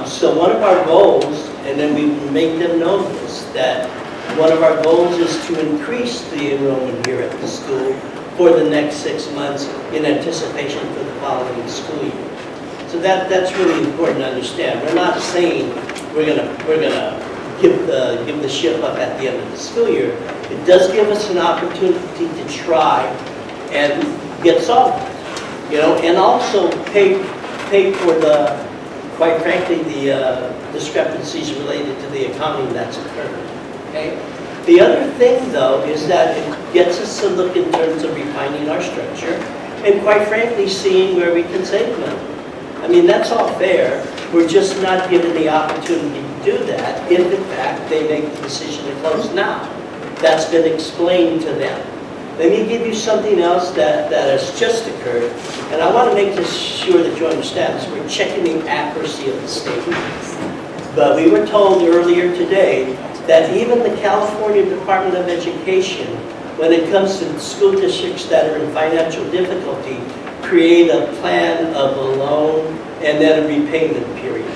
[SPEAKER 8] So one of our goals, and then we make them know this, that one of our goals is to increase the enrollment here at the school for the next 6 months in anticipation for the following school year. So that's really important to understand. We're not saying we're gonna give the ship up at the end of the school year. It does give us an opportunity to try and get solved, you know, and also pay for the, quite frankly, the discrepancies related to the accounting that's occurred. Okay. The other thing, though, is that it gets us to look in terms of refining our structure and, quite frankly, seeing where we can save money. I mean, that's all fair. We're just not given the opportunity to do that if, in fact, they make the decision to close now. That's been explained to them. Let me give you something else that has just occurred, and I want to make this sure that you understand this. We're checking the accuracy of the statements. But we were told earlier today that even the California Department of Education, when it comes to school districts that are in financial difficulty, create a plan of a loan and then a repayment period.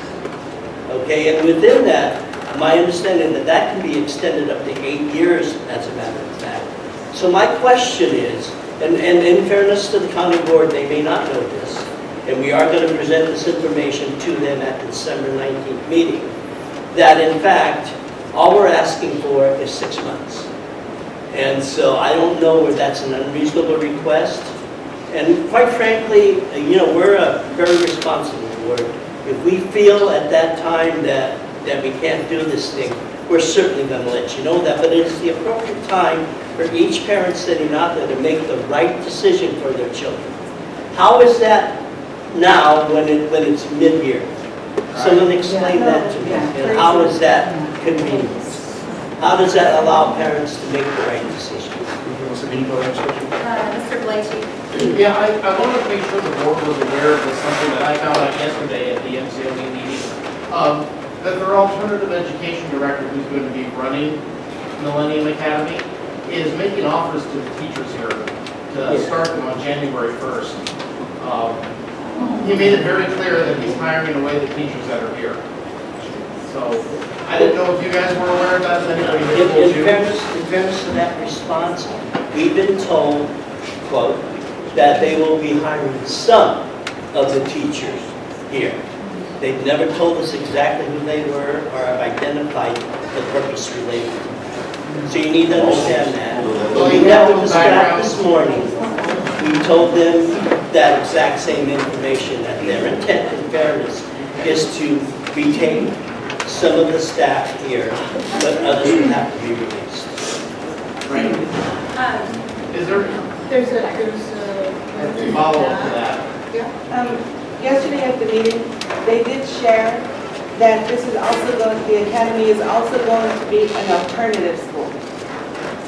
[SPEAKER 8] Okay, and within that, my understanding that can be extended up to 8 years, as a matter of fact. So my question is, and in fairness to the county board, they may not know this, and we are going to present this information to them at the December 19th meeting, that in fact, all we're asking for is 6 months. And so I don't know whether that's an unreasonable request. And quite frankly, we're a very responsible board. If we feel at that time that we can't do this thing, we're certainly going to let you know that. But it is the appropriate time for each parent sitting out there to make the right decision for their children. How is that now when it's mid-year? Someone explain that to me. And how is that convenient? How does that allow parents to make the right decision?
[SPEAKER 9] Mr. Blanchie.
[SPEAKER 2] Yeah, I wanted to make sure the board was aware of this, something that I found out yesterday at the MCOE meeting. That their alternative education director, who's going to be running Millennium Academy, is making offers to the teachers here to start them on January 1st. He made it very clear that he's hiring away the teachers that are here. So I didn't know if you guys were aware of that.
[SPEAKER 8] In fairness to that response, we've been told, quote, that they will be hiring some of the teachers here. They've never told us exactly who they were or have identified the purpose related to them. So you need to understand that. When we met with the staff this morning, we told them that exact same information, that their intent in fairness is to retain some of the staff here, but others would have to be released.
[SPEAKER 2] Right. Is there
[SPEAKER 12] There's a
[SPEAKER 2] follow-up to that?
[SPEAKER 7] Yesterday at the meeting, they did share that this is also going, the academy is also going to be an alternative school.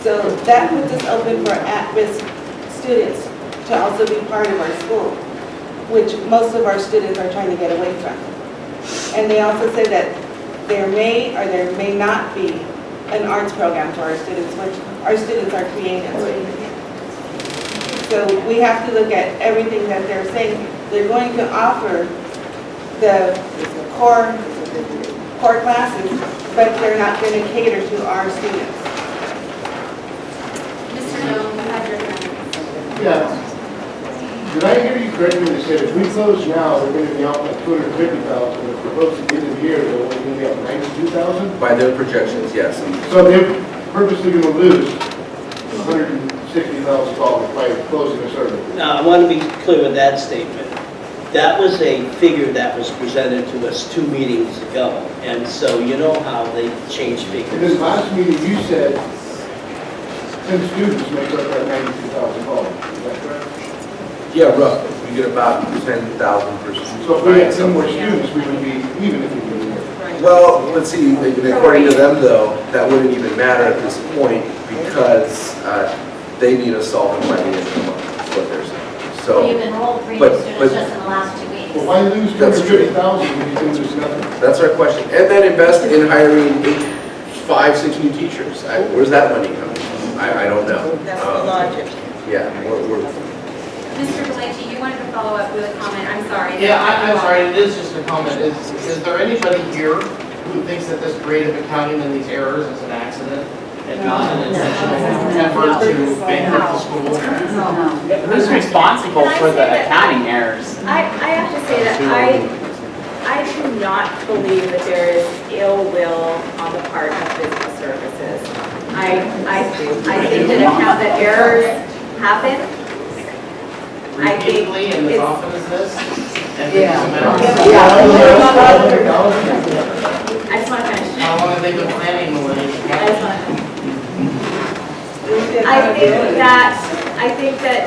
[SPEAKER 7] So that puts us open for at-risk students to also be part of our school, which most of our students are trying to get away from. And they also said that there may or there may not be an arts program for our students, which our students are creative. So we have to look at everything that they're saying. They're going to offer the core classes, but they're not going to cater to our students.
[SPEAKER 9] Mr. Jones, you have your hand.
[SPEAKER 15] Yeah. Did I hear you correctly when you said if we close now, they're going to be out like 250,000, if we're close to the end of the year, they're only going to be out 92,000?
[SPEAKER 1] By their projections, yes.
[SPEAKER 15] So they're purposely going to lose $160,000 by closing a service.
[SPEAKER 8] Now, I want to be clear with that statement. That was a figure that was presented to us 2 meetings ago, and so you know how they change figures.
[SPEAKER 15] In this last meeting, you said 10 students make up that $92,000. Is that correct?
[SPEAKER 1] Yeah, roughly. We get about 10,000 per student.
[SPEAKER 15] So if we had 10 more students, we would be even if we were here.
[SPEAKER 1] Well, let's see, according to them though, that wouldn't even matter at this point because they need a solvent by the end of the month, is what they're saying. So,
[SPEAKER 9] You've enrolled 3 new
[SPEAKER 1] but-
[SPEAKER 9] students just in the last 2 weeks.
[SPEAKER 15] Well, why lose
[SPEAKER 1] That's true.
[SPEAKER 15] 250,000 when you think there's nothing?
[SPEAKER 1] That's our question. And then invest in hiring 5, 6 new teachers. Where's that money coming from? I don't know.
[SPEAKER 12] That's the logic.
[SPEAKER 1] Yeah, we're
[SPEAKER 9] Mr. Blanchie, you wanted to follow up with a comment. I'm sorry.
[SPEAKER 2] Yeah, I'm sorry, it is just a comment. Is there anybody here who thinks that this grade of accounting and these errors is an accident and not an intentional effort to bankrupt the school?
[SPEAKER 3] Who's responsible for the accounting errors?
[SPEAKER 10] I have to say that I do not believe that there is ill will on the part of business services. I think that errors happen.
[SPEAKER 2] Repeatedly and as often as this? And
[SPEAKER 10] Yeah.
[SPEAKER 2] I
[SPEAKER 10] just want to finish.
[SPEAKER 2] How long have they been planning Millennium?
[SPEAKER 10] I think that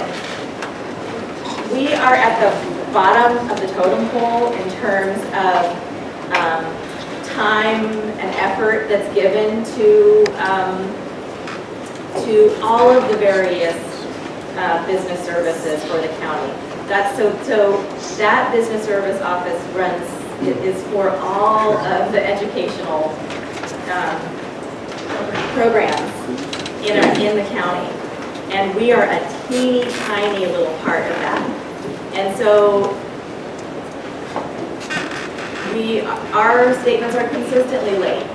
[SPEAKER 10] we are at the bottom of the totem pole in terms of time and effort that's given to all of the various business services for the county. So that business service office is for all of the educational programs in the county. And we are a teeny tiny little part of that. And so our statements are consistently late.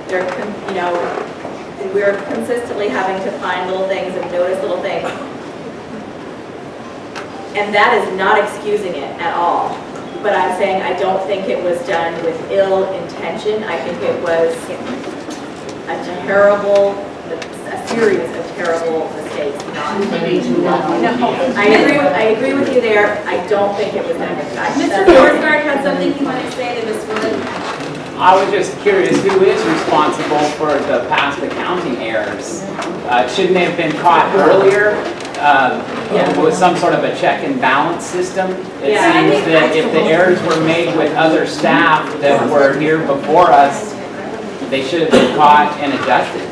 [SPEAKER 10] We're consistently having to find little things and notice little things. And that is not excusing it at all. But I'm saying I don't think it was done with ill intention. I think it was a series of terrible mistakes. I agree with you there. I don't think it was done with that.
[SPEAKER 16] Mr. Forsgard had something he wanted to say to Ms. Wood.
[SPEAKER 17] I was just curious, who is responsible for the past accounting errors? Shouldn't they have been caught earlier with some sort of a check and balance system? It seems that if the errors were made with other staff that were here before us, they should have been caught and adjusted.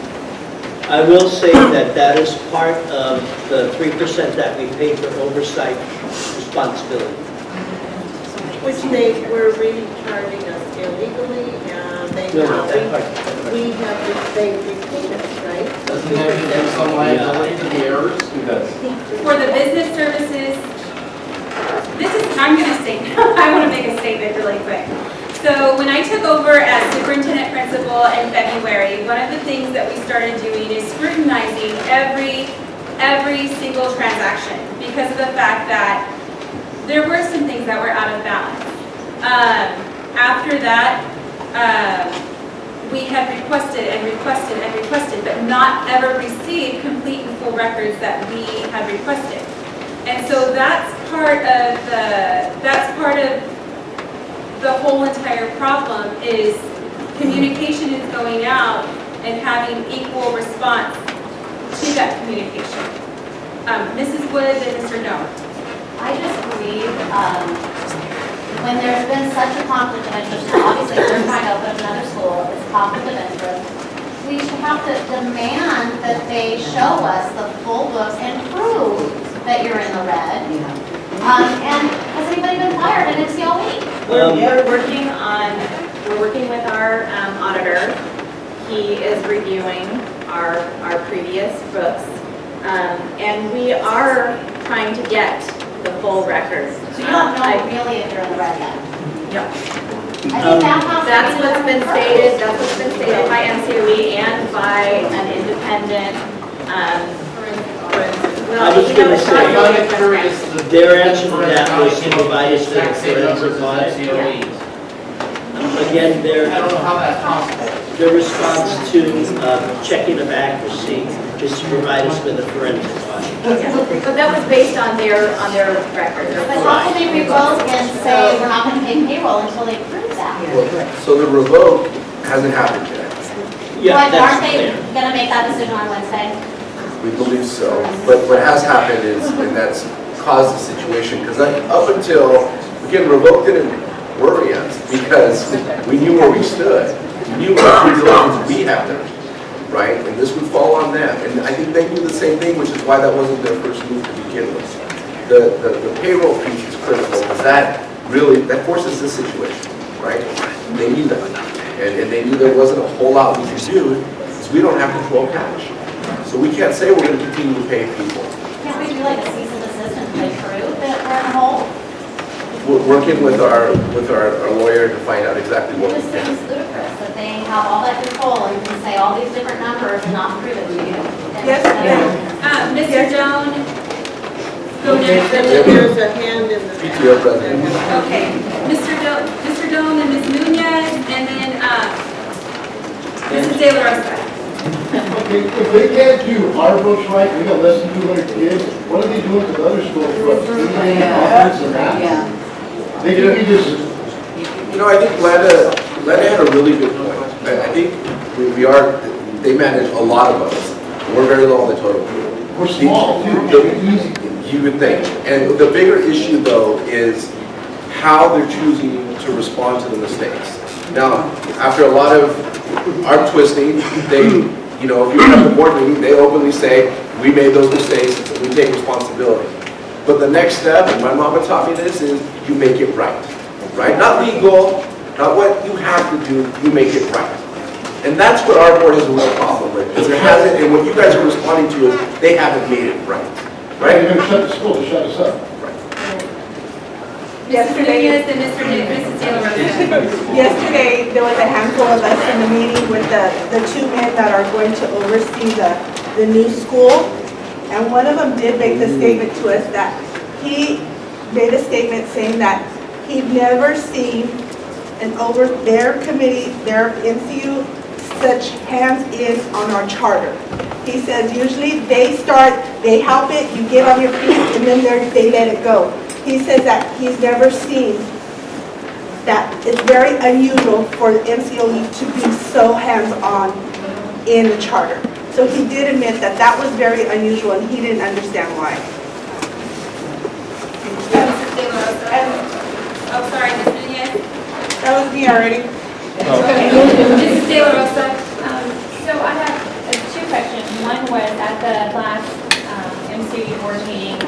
[SPEAKER 8] I will say that is part of the 3% that we pay for oversight responsibility.
[SPEAKER 12] Which they were really charging us illegally, and they we have they repaid us, right?
[SPEAKER 2] Doesn't that give some liability to the errors? Who does?
[SPEAKER 16] For the business services, I'm going to state, I want to make a statement really quick. So when I took over as superintendent principal in February, one of the things that we started doing is scrutinizing every single transaction because of the fact that there were some things that were out of balance. After that, we have requested but not ever received complete and full records that we have requested. And so that's part of the whole entire problem is communication is going out and having equal response to that communication. Mrs. Wood and Mr. Doan.
[SPEAKER 9] I just believe when there's been such a conflict of interest, now obviously we're trying to open another school, it's a conflict of interest, we should have to demand that they show us the full books and prove that you're in the red. And has anybody been fired at MCOE?
[SPEAKER 10] We're working with our auditor. He is reviewing our previous books. And we are trying to get the full records.
[SPEAKER 9] So you don't know really if you're in the red then?
[SPEAKER 10] No.
[SPEAKER 9] That's
[SPEAKER 10] what's been stated. That's what's been stated by MCOE and by an independent.
[SPEAKER 8] I was going to say, their answer to that was to provide us with a forensic audit. Again,
[SPEAKER 2] I don't know how that's possible.
[SPEAKER 8] their response to checking of accuracy is to provide us with a forensic audit.
[SPEAKER 10] But that was based on their records.
[SPEAKER 9] But how can they revoke and say we're not going to pay payroll until they prove that?
[SPEAKER 1] So the revoke hasn't happened yet.
[SPEAKER 8] Yeah,
[SPEAKER 9] But aren't they
[SPEAKER 8] that's clear.
[SPEAKER 9] going to make that decision on Wednesday?
[SPEAKER 1] We believe so. But what has happened is, and that's caused the situation, because up until, again, revoke didn't worry us because we knew where we stood. We knew what obligations we had to, right? And this would fall on them. And I think they knew the same thing, which is why that wasn't their first move to begin with. The payroll piece is critical because that forces this situation, right? They knew that. And they knew there wasn't a whole lot we could do because we don't have control cash. So we can't say we're going to continue to pay people.
[SPEAKER 9] Can't we do like a cease and desist and they prove that we're in a hole?
[SPEAKER 1] We're working with our lawyer to find out exactly what
[SPEAKER 9] It
[SPEAKER 1] we
[SPEAKER 9] just
[SPEAKER 1] can.
[SPEAKER 9] seems ludicrous that they have all that control and can say all these different numbers and not prove it to you.
[SPEAKER 16] Yes, Mr. Doan. Go next.
[SPEAKER 12] There's a hand in the back.
[SPEAKER 1] PTO president.
[SPEAKER 16] Okay, Mr. Doan and Ms. Nunez, and then Mrs. De La Rosa.
[SPEAKER 15] Okay, if they can't do our books right, we got less than 200 kids, what are they doing to the other schools? They can be just,
[SPEAKER 1] You know, I think Lana had a really good point. I think they manage a lot of us. We're very low on the total.
[SPEAKER 15] we're small too, easy.
[SPEAKER 1] You would think. And the bigger issue though is how they're choosing to respond to the mistakes. Now, after a lot of arm twisting, if you have a board meeting, they openly say, we made those mistakes, we take responsibility. But the next step, and my mama taught me this, is you make it right. Right? Not legal, not what you have to do, you make it right. And that's what our board has a real problem with, because it hasn't, and what you guys are responding to is, they haven't made it right. Right?
[SPEAKER 15] They're gonna shut the school to shut us up.
[SPEAKER 16] Mrs. Nunez and Mrs. De La Rosa.
[SPEAKER 13] Yesterday, there was a handful of us in the meeting with the two men that are going to oversee the new school. And one of them did make the statement to us that he made a statement saying that
[SPEAKER 7] He'd never seen over their committee, their MCU, such hands-in on our charter. He says usually they start, they help it, you get on your feet, and then they let it go. He says that he's never seen that. It's very unusual for the MCOE to be so hands-on in the charter. So he did admit that that was very unusual, and he didn't understand why.
[SPEAKER 16] Oh, sorry, Ms. Nunez.
[SPEAKER 7] That was me already.
[SPEAKER 16] Okay, this is De La Rosa. So I have two questions. One was at the last MCOE board meeting,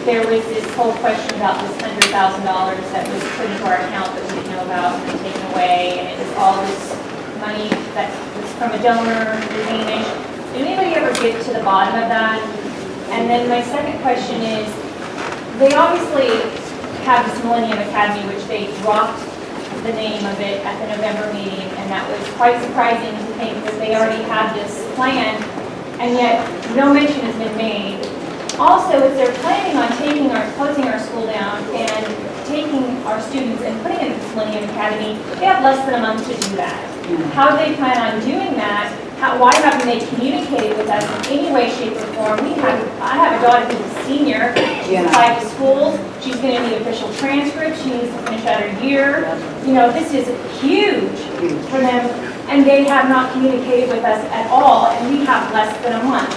[SPEAKER 16] there was this whole question about this $100,000 that was put into our account that we didn't know about and taken away, and it was all this money that was from a donor, Danish. Did anybody ever get to the bottom of that? And then my second question is, they obviously have this Millennium Academy, which they dropped the name of it at the November meeting, and that was quite surprising to think that they already had this plan, and yet no mention has been made. Also, if they're planning on closing our school down and taking our students and putting them in this Millennium Academy, they have less than a month to do that. How do they plan on doing that? Why haven't they communicated with us in any way, shape, or form? I have a daughter who's a senior. She's applied to schools. She's going to need official transcripts. She needs to finish out her year. You know, this is huge for them, and they have not communicated with us at all, and we have less than a month.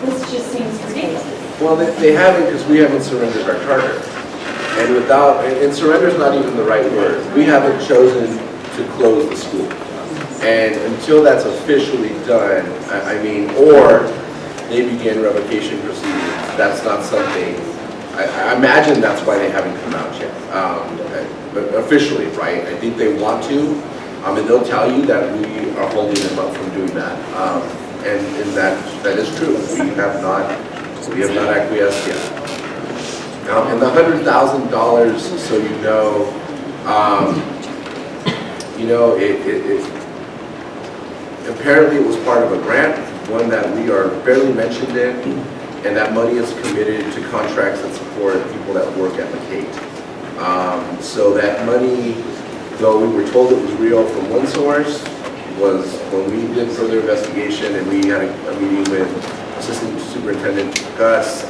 [SPEAKER 16] This just seems ridiculous.
[SPEAKER 1] Well, they haven't, because we haven't surrendered our charter. And surrender is not even the right word. We haven't chosen to close the school. And until that's officially done, or they begin revocation proceedings, that's not something, I imagine that's why they haven't come out yet. But officially, right? I think they want to, and they'll tell you that we are holding them up from doing that. And that is true. We have not acquiesced yet. And the $100,000, so apparently it was part of a grant, one that we are barely mentioned in, and that money is committed to contracts that support people that work at McCate. So that money, though we were told it was real from one source, was when we did further investigation and we had a meeting with Assistant Superintendent Gus,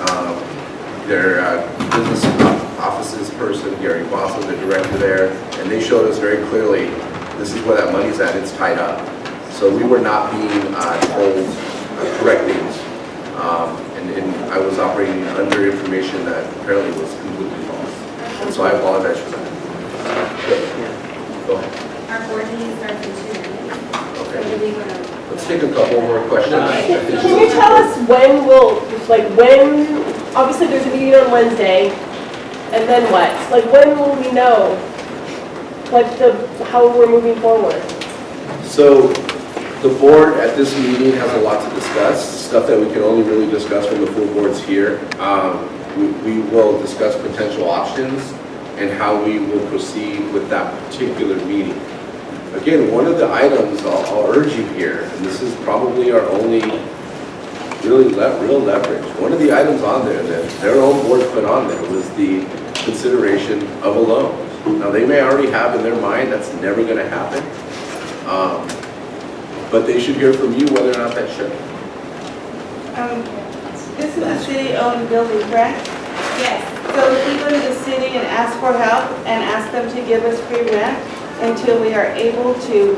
[SPEAKER 1] their business offices person, Gary Boston, the director there, and they showed us very clearly, this is where that money's at, it's tied up. So we were not being told correct things, and I was operating under information that apparently was completely false. And so I apologize for that. Go ahead.
[SPEAKER 16] Our board meeting starts in 2 minutes.
[SPEAKER 1] Okay. Let's take a couple more questions.
[SPEAKER 4] Can you tell us obviously there's a meeting on Wednesday, and then what? When will we know, how we're moving forward?
[SPEAKER 1] So the board at this meeting has a lot to discuss, stuff that we can only really discuss when the full board's here. We will discuss potential options and how we will proceed with that particular meeting. Again, one of the items I'll urge you here, and this is probably our only real leverage. One of the items on there that their own board put on there was the consideration of a loan. Now, they may already have in their mind that's never going to happen, but they should hear from you whether or not that should.
[SPEAKER 7] This is a city-owned building, correct?
[SPEAKER 16] Yes.
[SPEAKER 7] So if we go to the city and ask for help and ask them to give us free rent until we are able to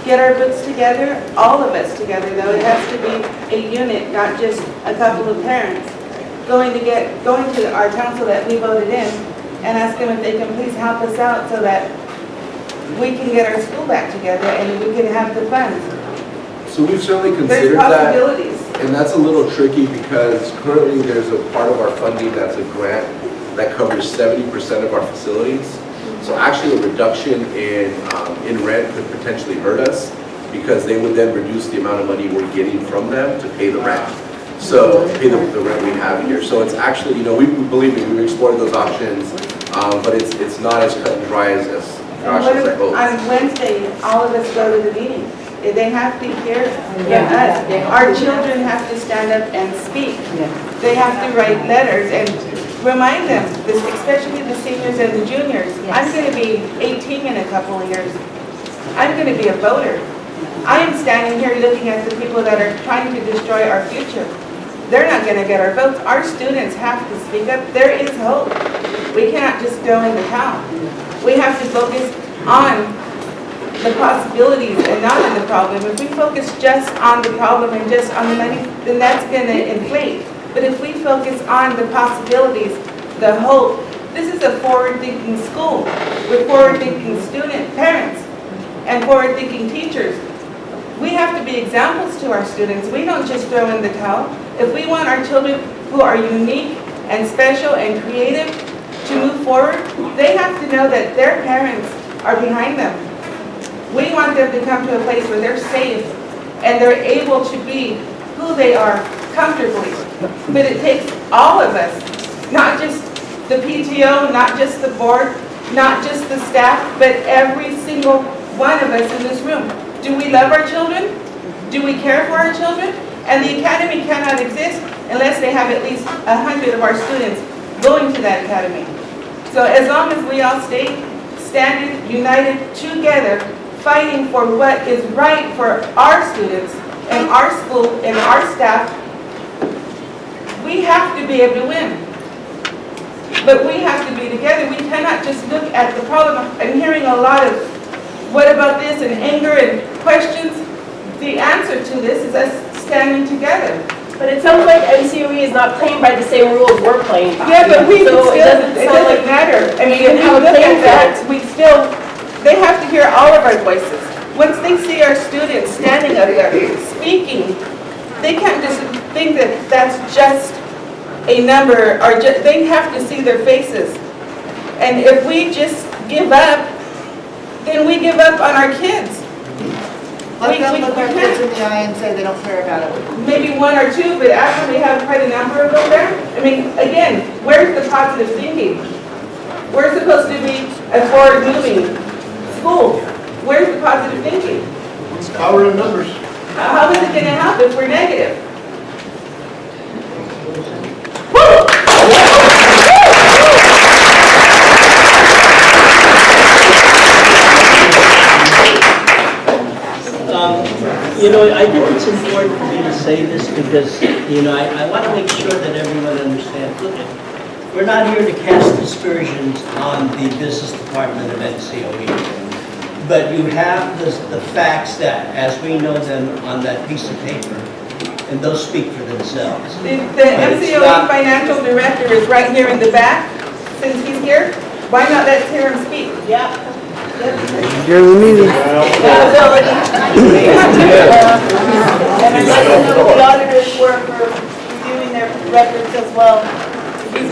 [SPEAKER 7] get our books together, all of us together though, it has to be a unit, not just a couple of parents, going to our council that we voted in and ask them if they can please help us out so that we can get our school back together and we can have the funds.
[SPEAKER 1] So we've certainly
[SPEAKER 7] There's
[SPEAKER 1] considered that.
[SPEAKER 7] possibilities.
[SPEAKER 1] And that's a little tricky because currently there's a part of our funding that's a grant that covers 70% of our facilities. So actually a reduction in rent could potentially hurt us because they would then reduce the amount of money we're getting from them to pay the rent. So pay the rent we have here. So it's actually, we believe me, we've explored those options, but it's not as cut and dry as Josh as I hope.
[SPEAKER 7] On Wednesday, all of us go to the meeting. They have to hear from us. Our children have to stand up and speak. They have to write letters, and remind them, especially the seniors and the juniors, I'm going to be 18 in a couple of years. I'm going to be a voter. I am standing here looking at the people that are trying to destroy our future. They're not going to get our votes. Our students have to speak up. There is hope. We cannot just go into town. We have to focus on the possibilities and not on the problem. If we focus just on the problem and just on the money, then that's going to inflate. But if we focus on the possibilities, the hope, this is a forward-thinking school with forward-thinking student parents and forward-thinking teachers. We have to be examples to our students. We don't just throw in the towel. If we want our children who are unique and special and creative to move forward, they have to know that their parents are behind them. We want them to come to a place where they're safe and they're able to be who they are comfortably. But it takes all of us, not just the PTO, not just the board, not just the staff, but every single one of us in this room. Do we love our children? Do we care for our children? And the academy cannot exist unless they have at least 100 of our students going to that academy. So as long as we all stay standing, united, together, fighting for what is right for our students and our school and our staff, we have to be able to win. But we have to be together. We cannot just look at the problem. I'm hearing a lot of what about this and anger and questions. The answer to this is us standing together.
[SPEAKER 4] But it sounds like MCOE is not playing by the same rules we're playing by.
[SPEAKER 7] Yeah, but we
[SPEAKER 4] So
[SPEAKER 7] still, it doesn't matter. I mean, if we look at that, we still, they have to hear all of our voices. Once they see our students standing up there, speaking, they can't just think that that's just a number, or they have to see their faces. And if we just give up, then we give up on our kids.
[SPEAKER 12] Let them look our kids in the eye and say they don't care about it.
[SPEAKER 7] Maybe one or two, but after we have quite a number of them there, I mean, again, where's the positive thinking? We're supposed to be a forward-moving school. Where's the positive thinking?
[SPEAKER 15] It's power in numbers.
[SPEAKER 7] How is it going to help if we're negative?
[SPEAKER 8] You know, I think it's important for me to say this because, you know, I want to make sure that everyone understands. Look, we're not here to cast aspersions on the business department of MCOE. But you have the facts that, as we know them on that piece of paper, and those speak for themselves.
[SPEAKER 7] The MCOE financial director is right here in the back. Since he's here, why not let's hear him speak?
[SPEAKER 8] Yeah.
[SPEAKER 7] During the meeting.
[SPEAKER 12] And I know the auditors were reviewing their records as well.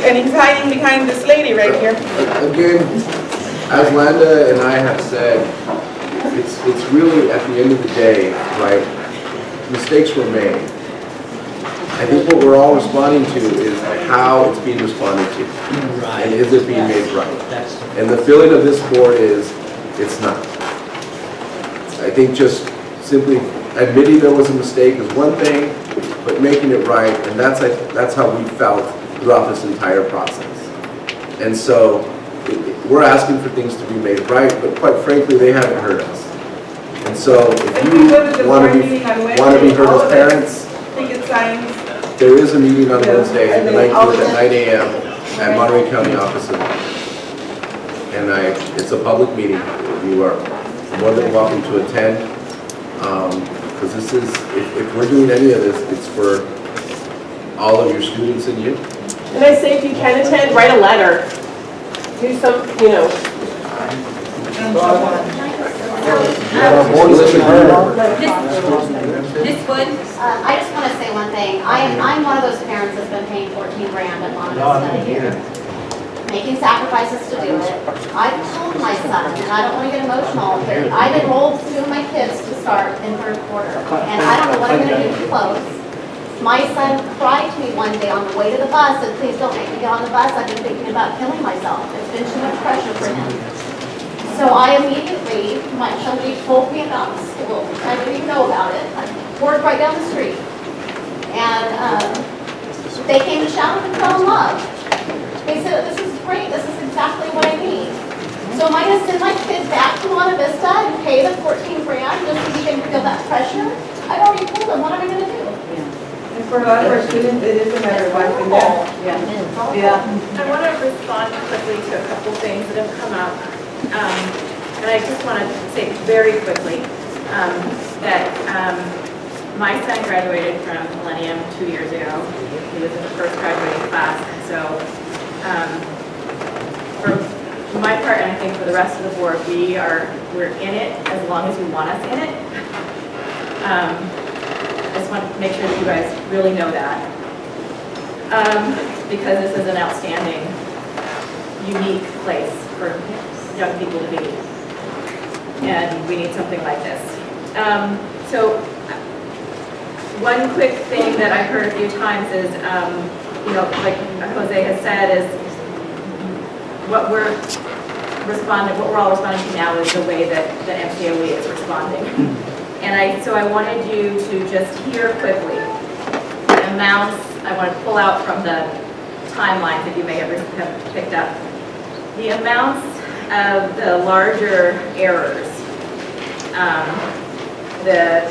[SPEAKER 7] And he's hiding behind this lady right here.
[SPEAKER 1] Again, as Landa and I have said, it's really at the end of the day, right, mistakes were made. I think what we're all responding to is how it's being responded to.
[SPEAKER 8] Right.
[SPEAKER 1] And is it being made right? And the feeling of this board is, it's not. I think just simply admitting there was a mistake is one thing, but making it right, and that's how we felt throughout this entire process. And so we're asking for things to be made right, but quite frankly, they haven't heard us. And so if you want to be heard as parents, there is a meeting on Wednesday, the 19th at 9 a.m. at Monterey County offices. And it's a public meeting. You are more than welcome to attend. Because this is, if we're doing any of this, it's for all of your students and you.
[SPEAKER 4] And I say if you can attend, write a letter. Do some, you know.
[SPEAKER 9] This would. I just want to say one thing. I'm one of those parents that's been paying 14 grand a month a year, making sacrifices to do it. I've told my son, and I don't want to get emotional, but I've enrolled two of my kids to start in third quarter, and I don't know what I'm going to do to close. My son cried to me one day on the way to the bus, and please don't make me get on the bus. I've been thinking about killing myself. It's been too much pressure for him. So I immediately, my somebody told me about the school. I didn't even know about it. I worked right down the street. And they came to Shadow and fell in love. They said, this is great, this is exactly what I need. So am I gonna send my kid back to Monta Vista and pay the 14 grand just so he can feel that pressure? I've already told them, what am I gonna do?
[SPEAKER 13] And for a lot of our students, it is a matter of life and death.
[SPEAKER 10] Yeah. I want to respond quickly to a couple things that have come up. And I just want to say very quickly that my son graduated from Millennium 2 years ago. He was in the first graduating class. And so for my part, and I think for the rest of the board, we're in it as long as you want us in it. I just want to make sure that you guys really know that. Because this is an outstanding, unique place for young people to be. And we need something like this. So one quick thing that I've heard a few times is, like Jose has said, is what we're all responding to now is the way that the MCOE is responding. And so I wanted you to just hear quickly the amounts. I want to pull out from the timelines that you may have picked up. The amounts of the larger errors, the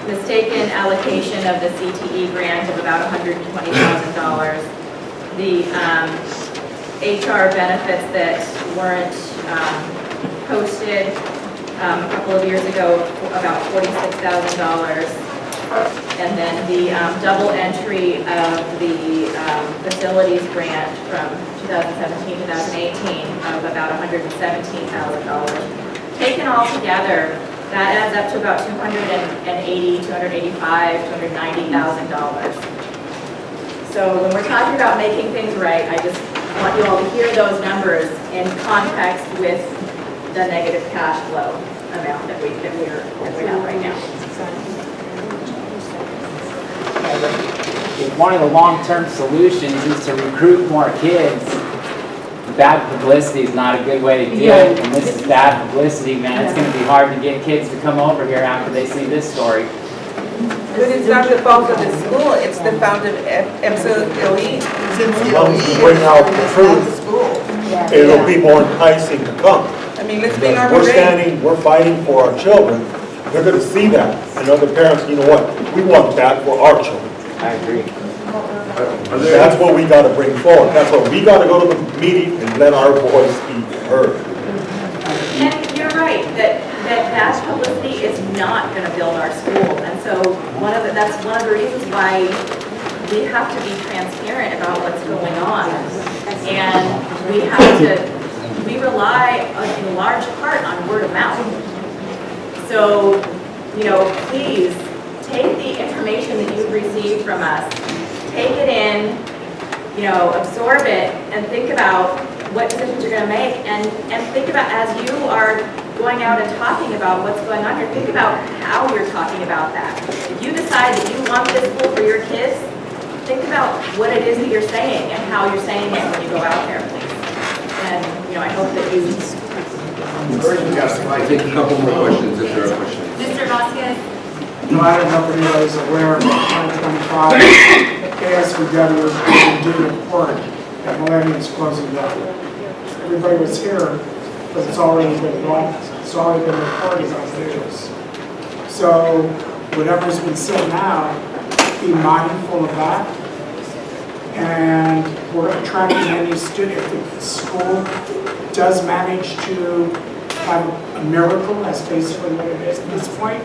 [SPEAKER 10] mistaken allocation of the CTE grant of about $120,000, the HR benefits that weren't posted a couple of years ago, about $46,000, and then the double entry of the facilities grant from 2017-2018 of about $117,000. Taken all together, that adds up to about $280,000, $285,000, $290,000. So when we're talking about making things right, I just want you all to hear those numbers in context with the negative cash flow amount that we have right now.
[SPEAKER 17] If one of the long-term solutions is to recruit more kids, bad publicity is not a good way to do it. And this is bad publicity, man. It's going to be hard to get kids to come over here after they see this story.
[SPEAKER 7] But it's not the fault of the school, it's the fault of MCOE.
[SPEAKER 18] As long as we bring out the truth, it'll be more enticing to come.
[SPEAKER 7] I mean, let's be
[SPEAKER 18] Because we're standing, we're fighting for our children. They're going to see that. And other parents, you know what? We want that for our children.
[SPEAKER 17] I agree.
[SPEAKER 18] That's what we got to bring forward. That's what we got to go to the meeting and let our voice be heard.
[SPEAKER 10] And you're right, that publicity is not going to build our school. And so that's one of the reasons why we have to be transparent about what's going on. And we rely in large part on word of mouth. So, please take the information that you've received from us, take it in, absorb it, and think about what decisions you're going to make, and think about, as you are going out and talking about what's going on here, think about how you're talking about that. If you decide that you want this school for your kids, think about what it is that you're saying and how you're saying it when you go out there, please. And, I hope that you...
[SPEAKER 1] I think a couple more questions if there are questions.
[SPEAKER 16] Mr. Vasquez?
[SPEAKER 19] No, I don't know if anybody's aware of 2025 KSBW is due to report that Millennium is closing down. Everybody was here, but it's already been reported on the news. So whatever's been said now, be mindful of that. And we're attracting any student. If the school does manage to have a miracle, that's basically what it is at this point.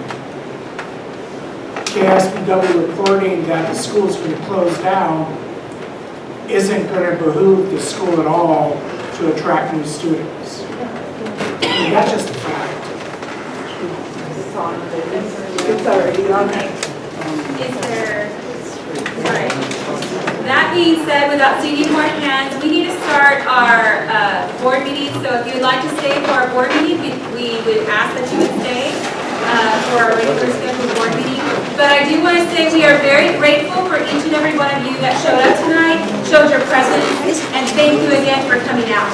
[SPEAKER 19] KSBW reporting that the school's going to close down isn't going to behoove the school at all to attract new students. I mean, that's just a fact.
[SPEAKER 13] It's already on there.
[SPEAKER 16] Is there, right. That being said, without seeing any more hands, we need to start our board meeting. So if you would like to stay for our board meeting, we would ask that you would stay for our regular scheduled board meeting. But I do want to say we are very grateful for each and every one of you that showed up tonight, showed your presence, and thank you again for coming out.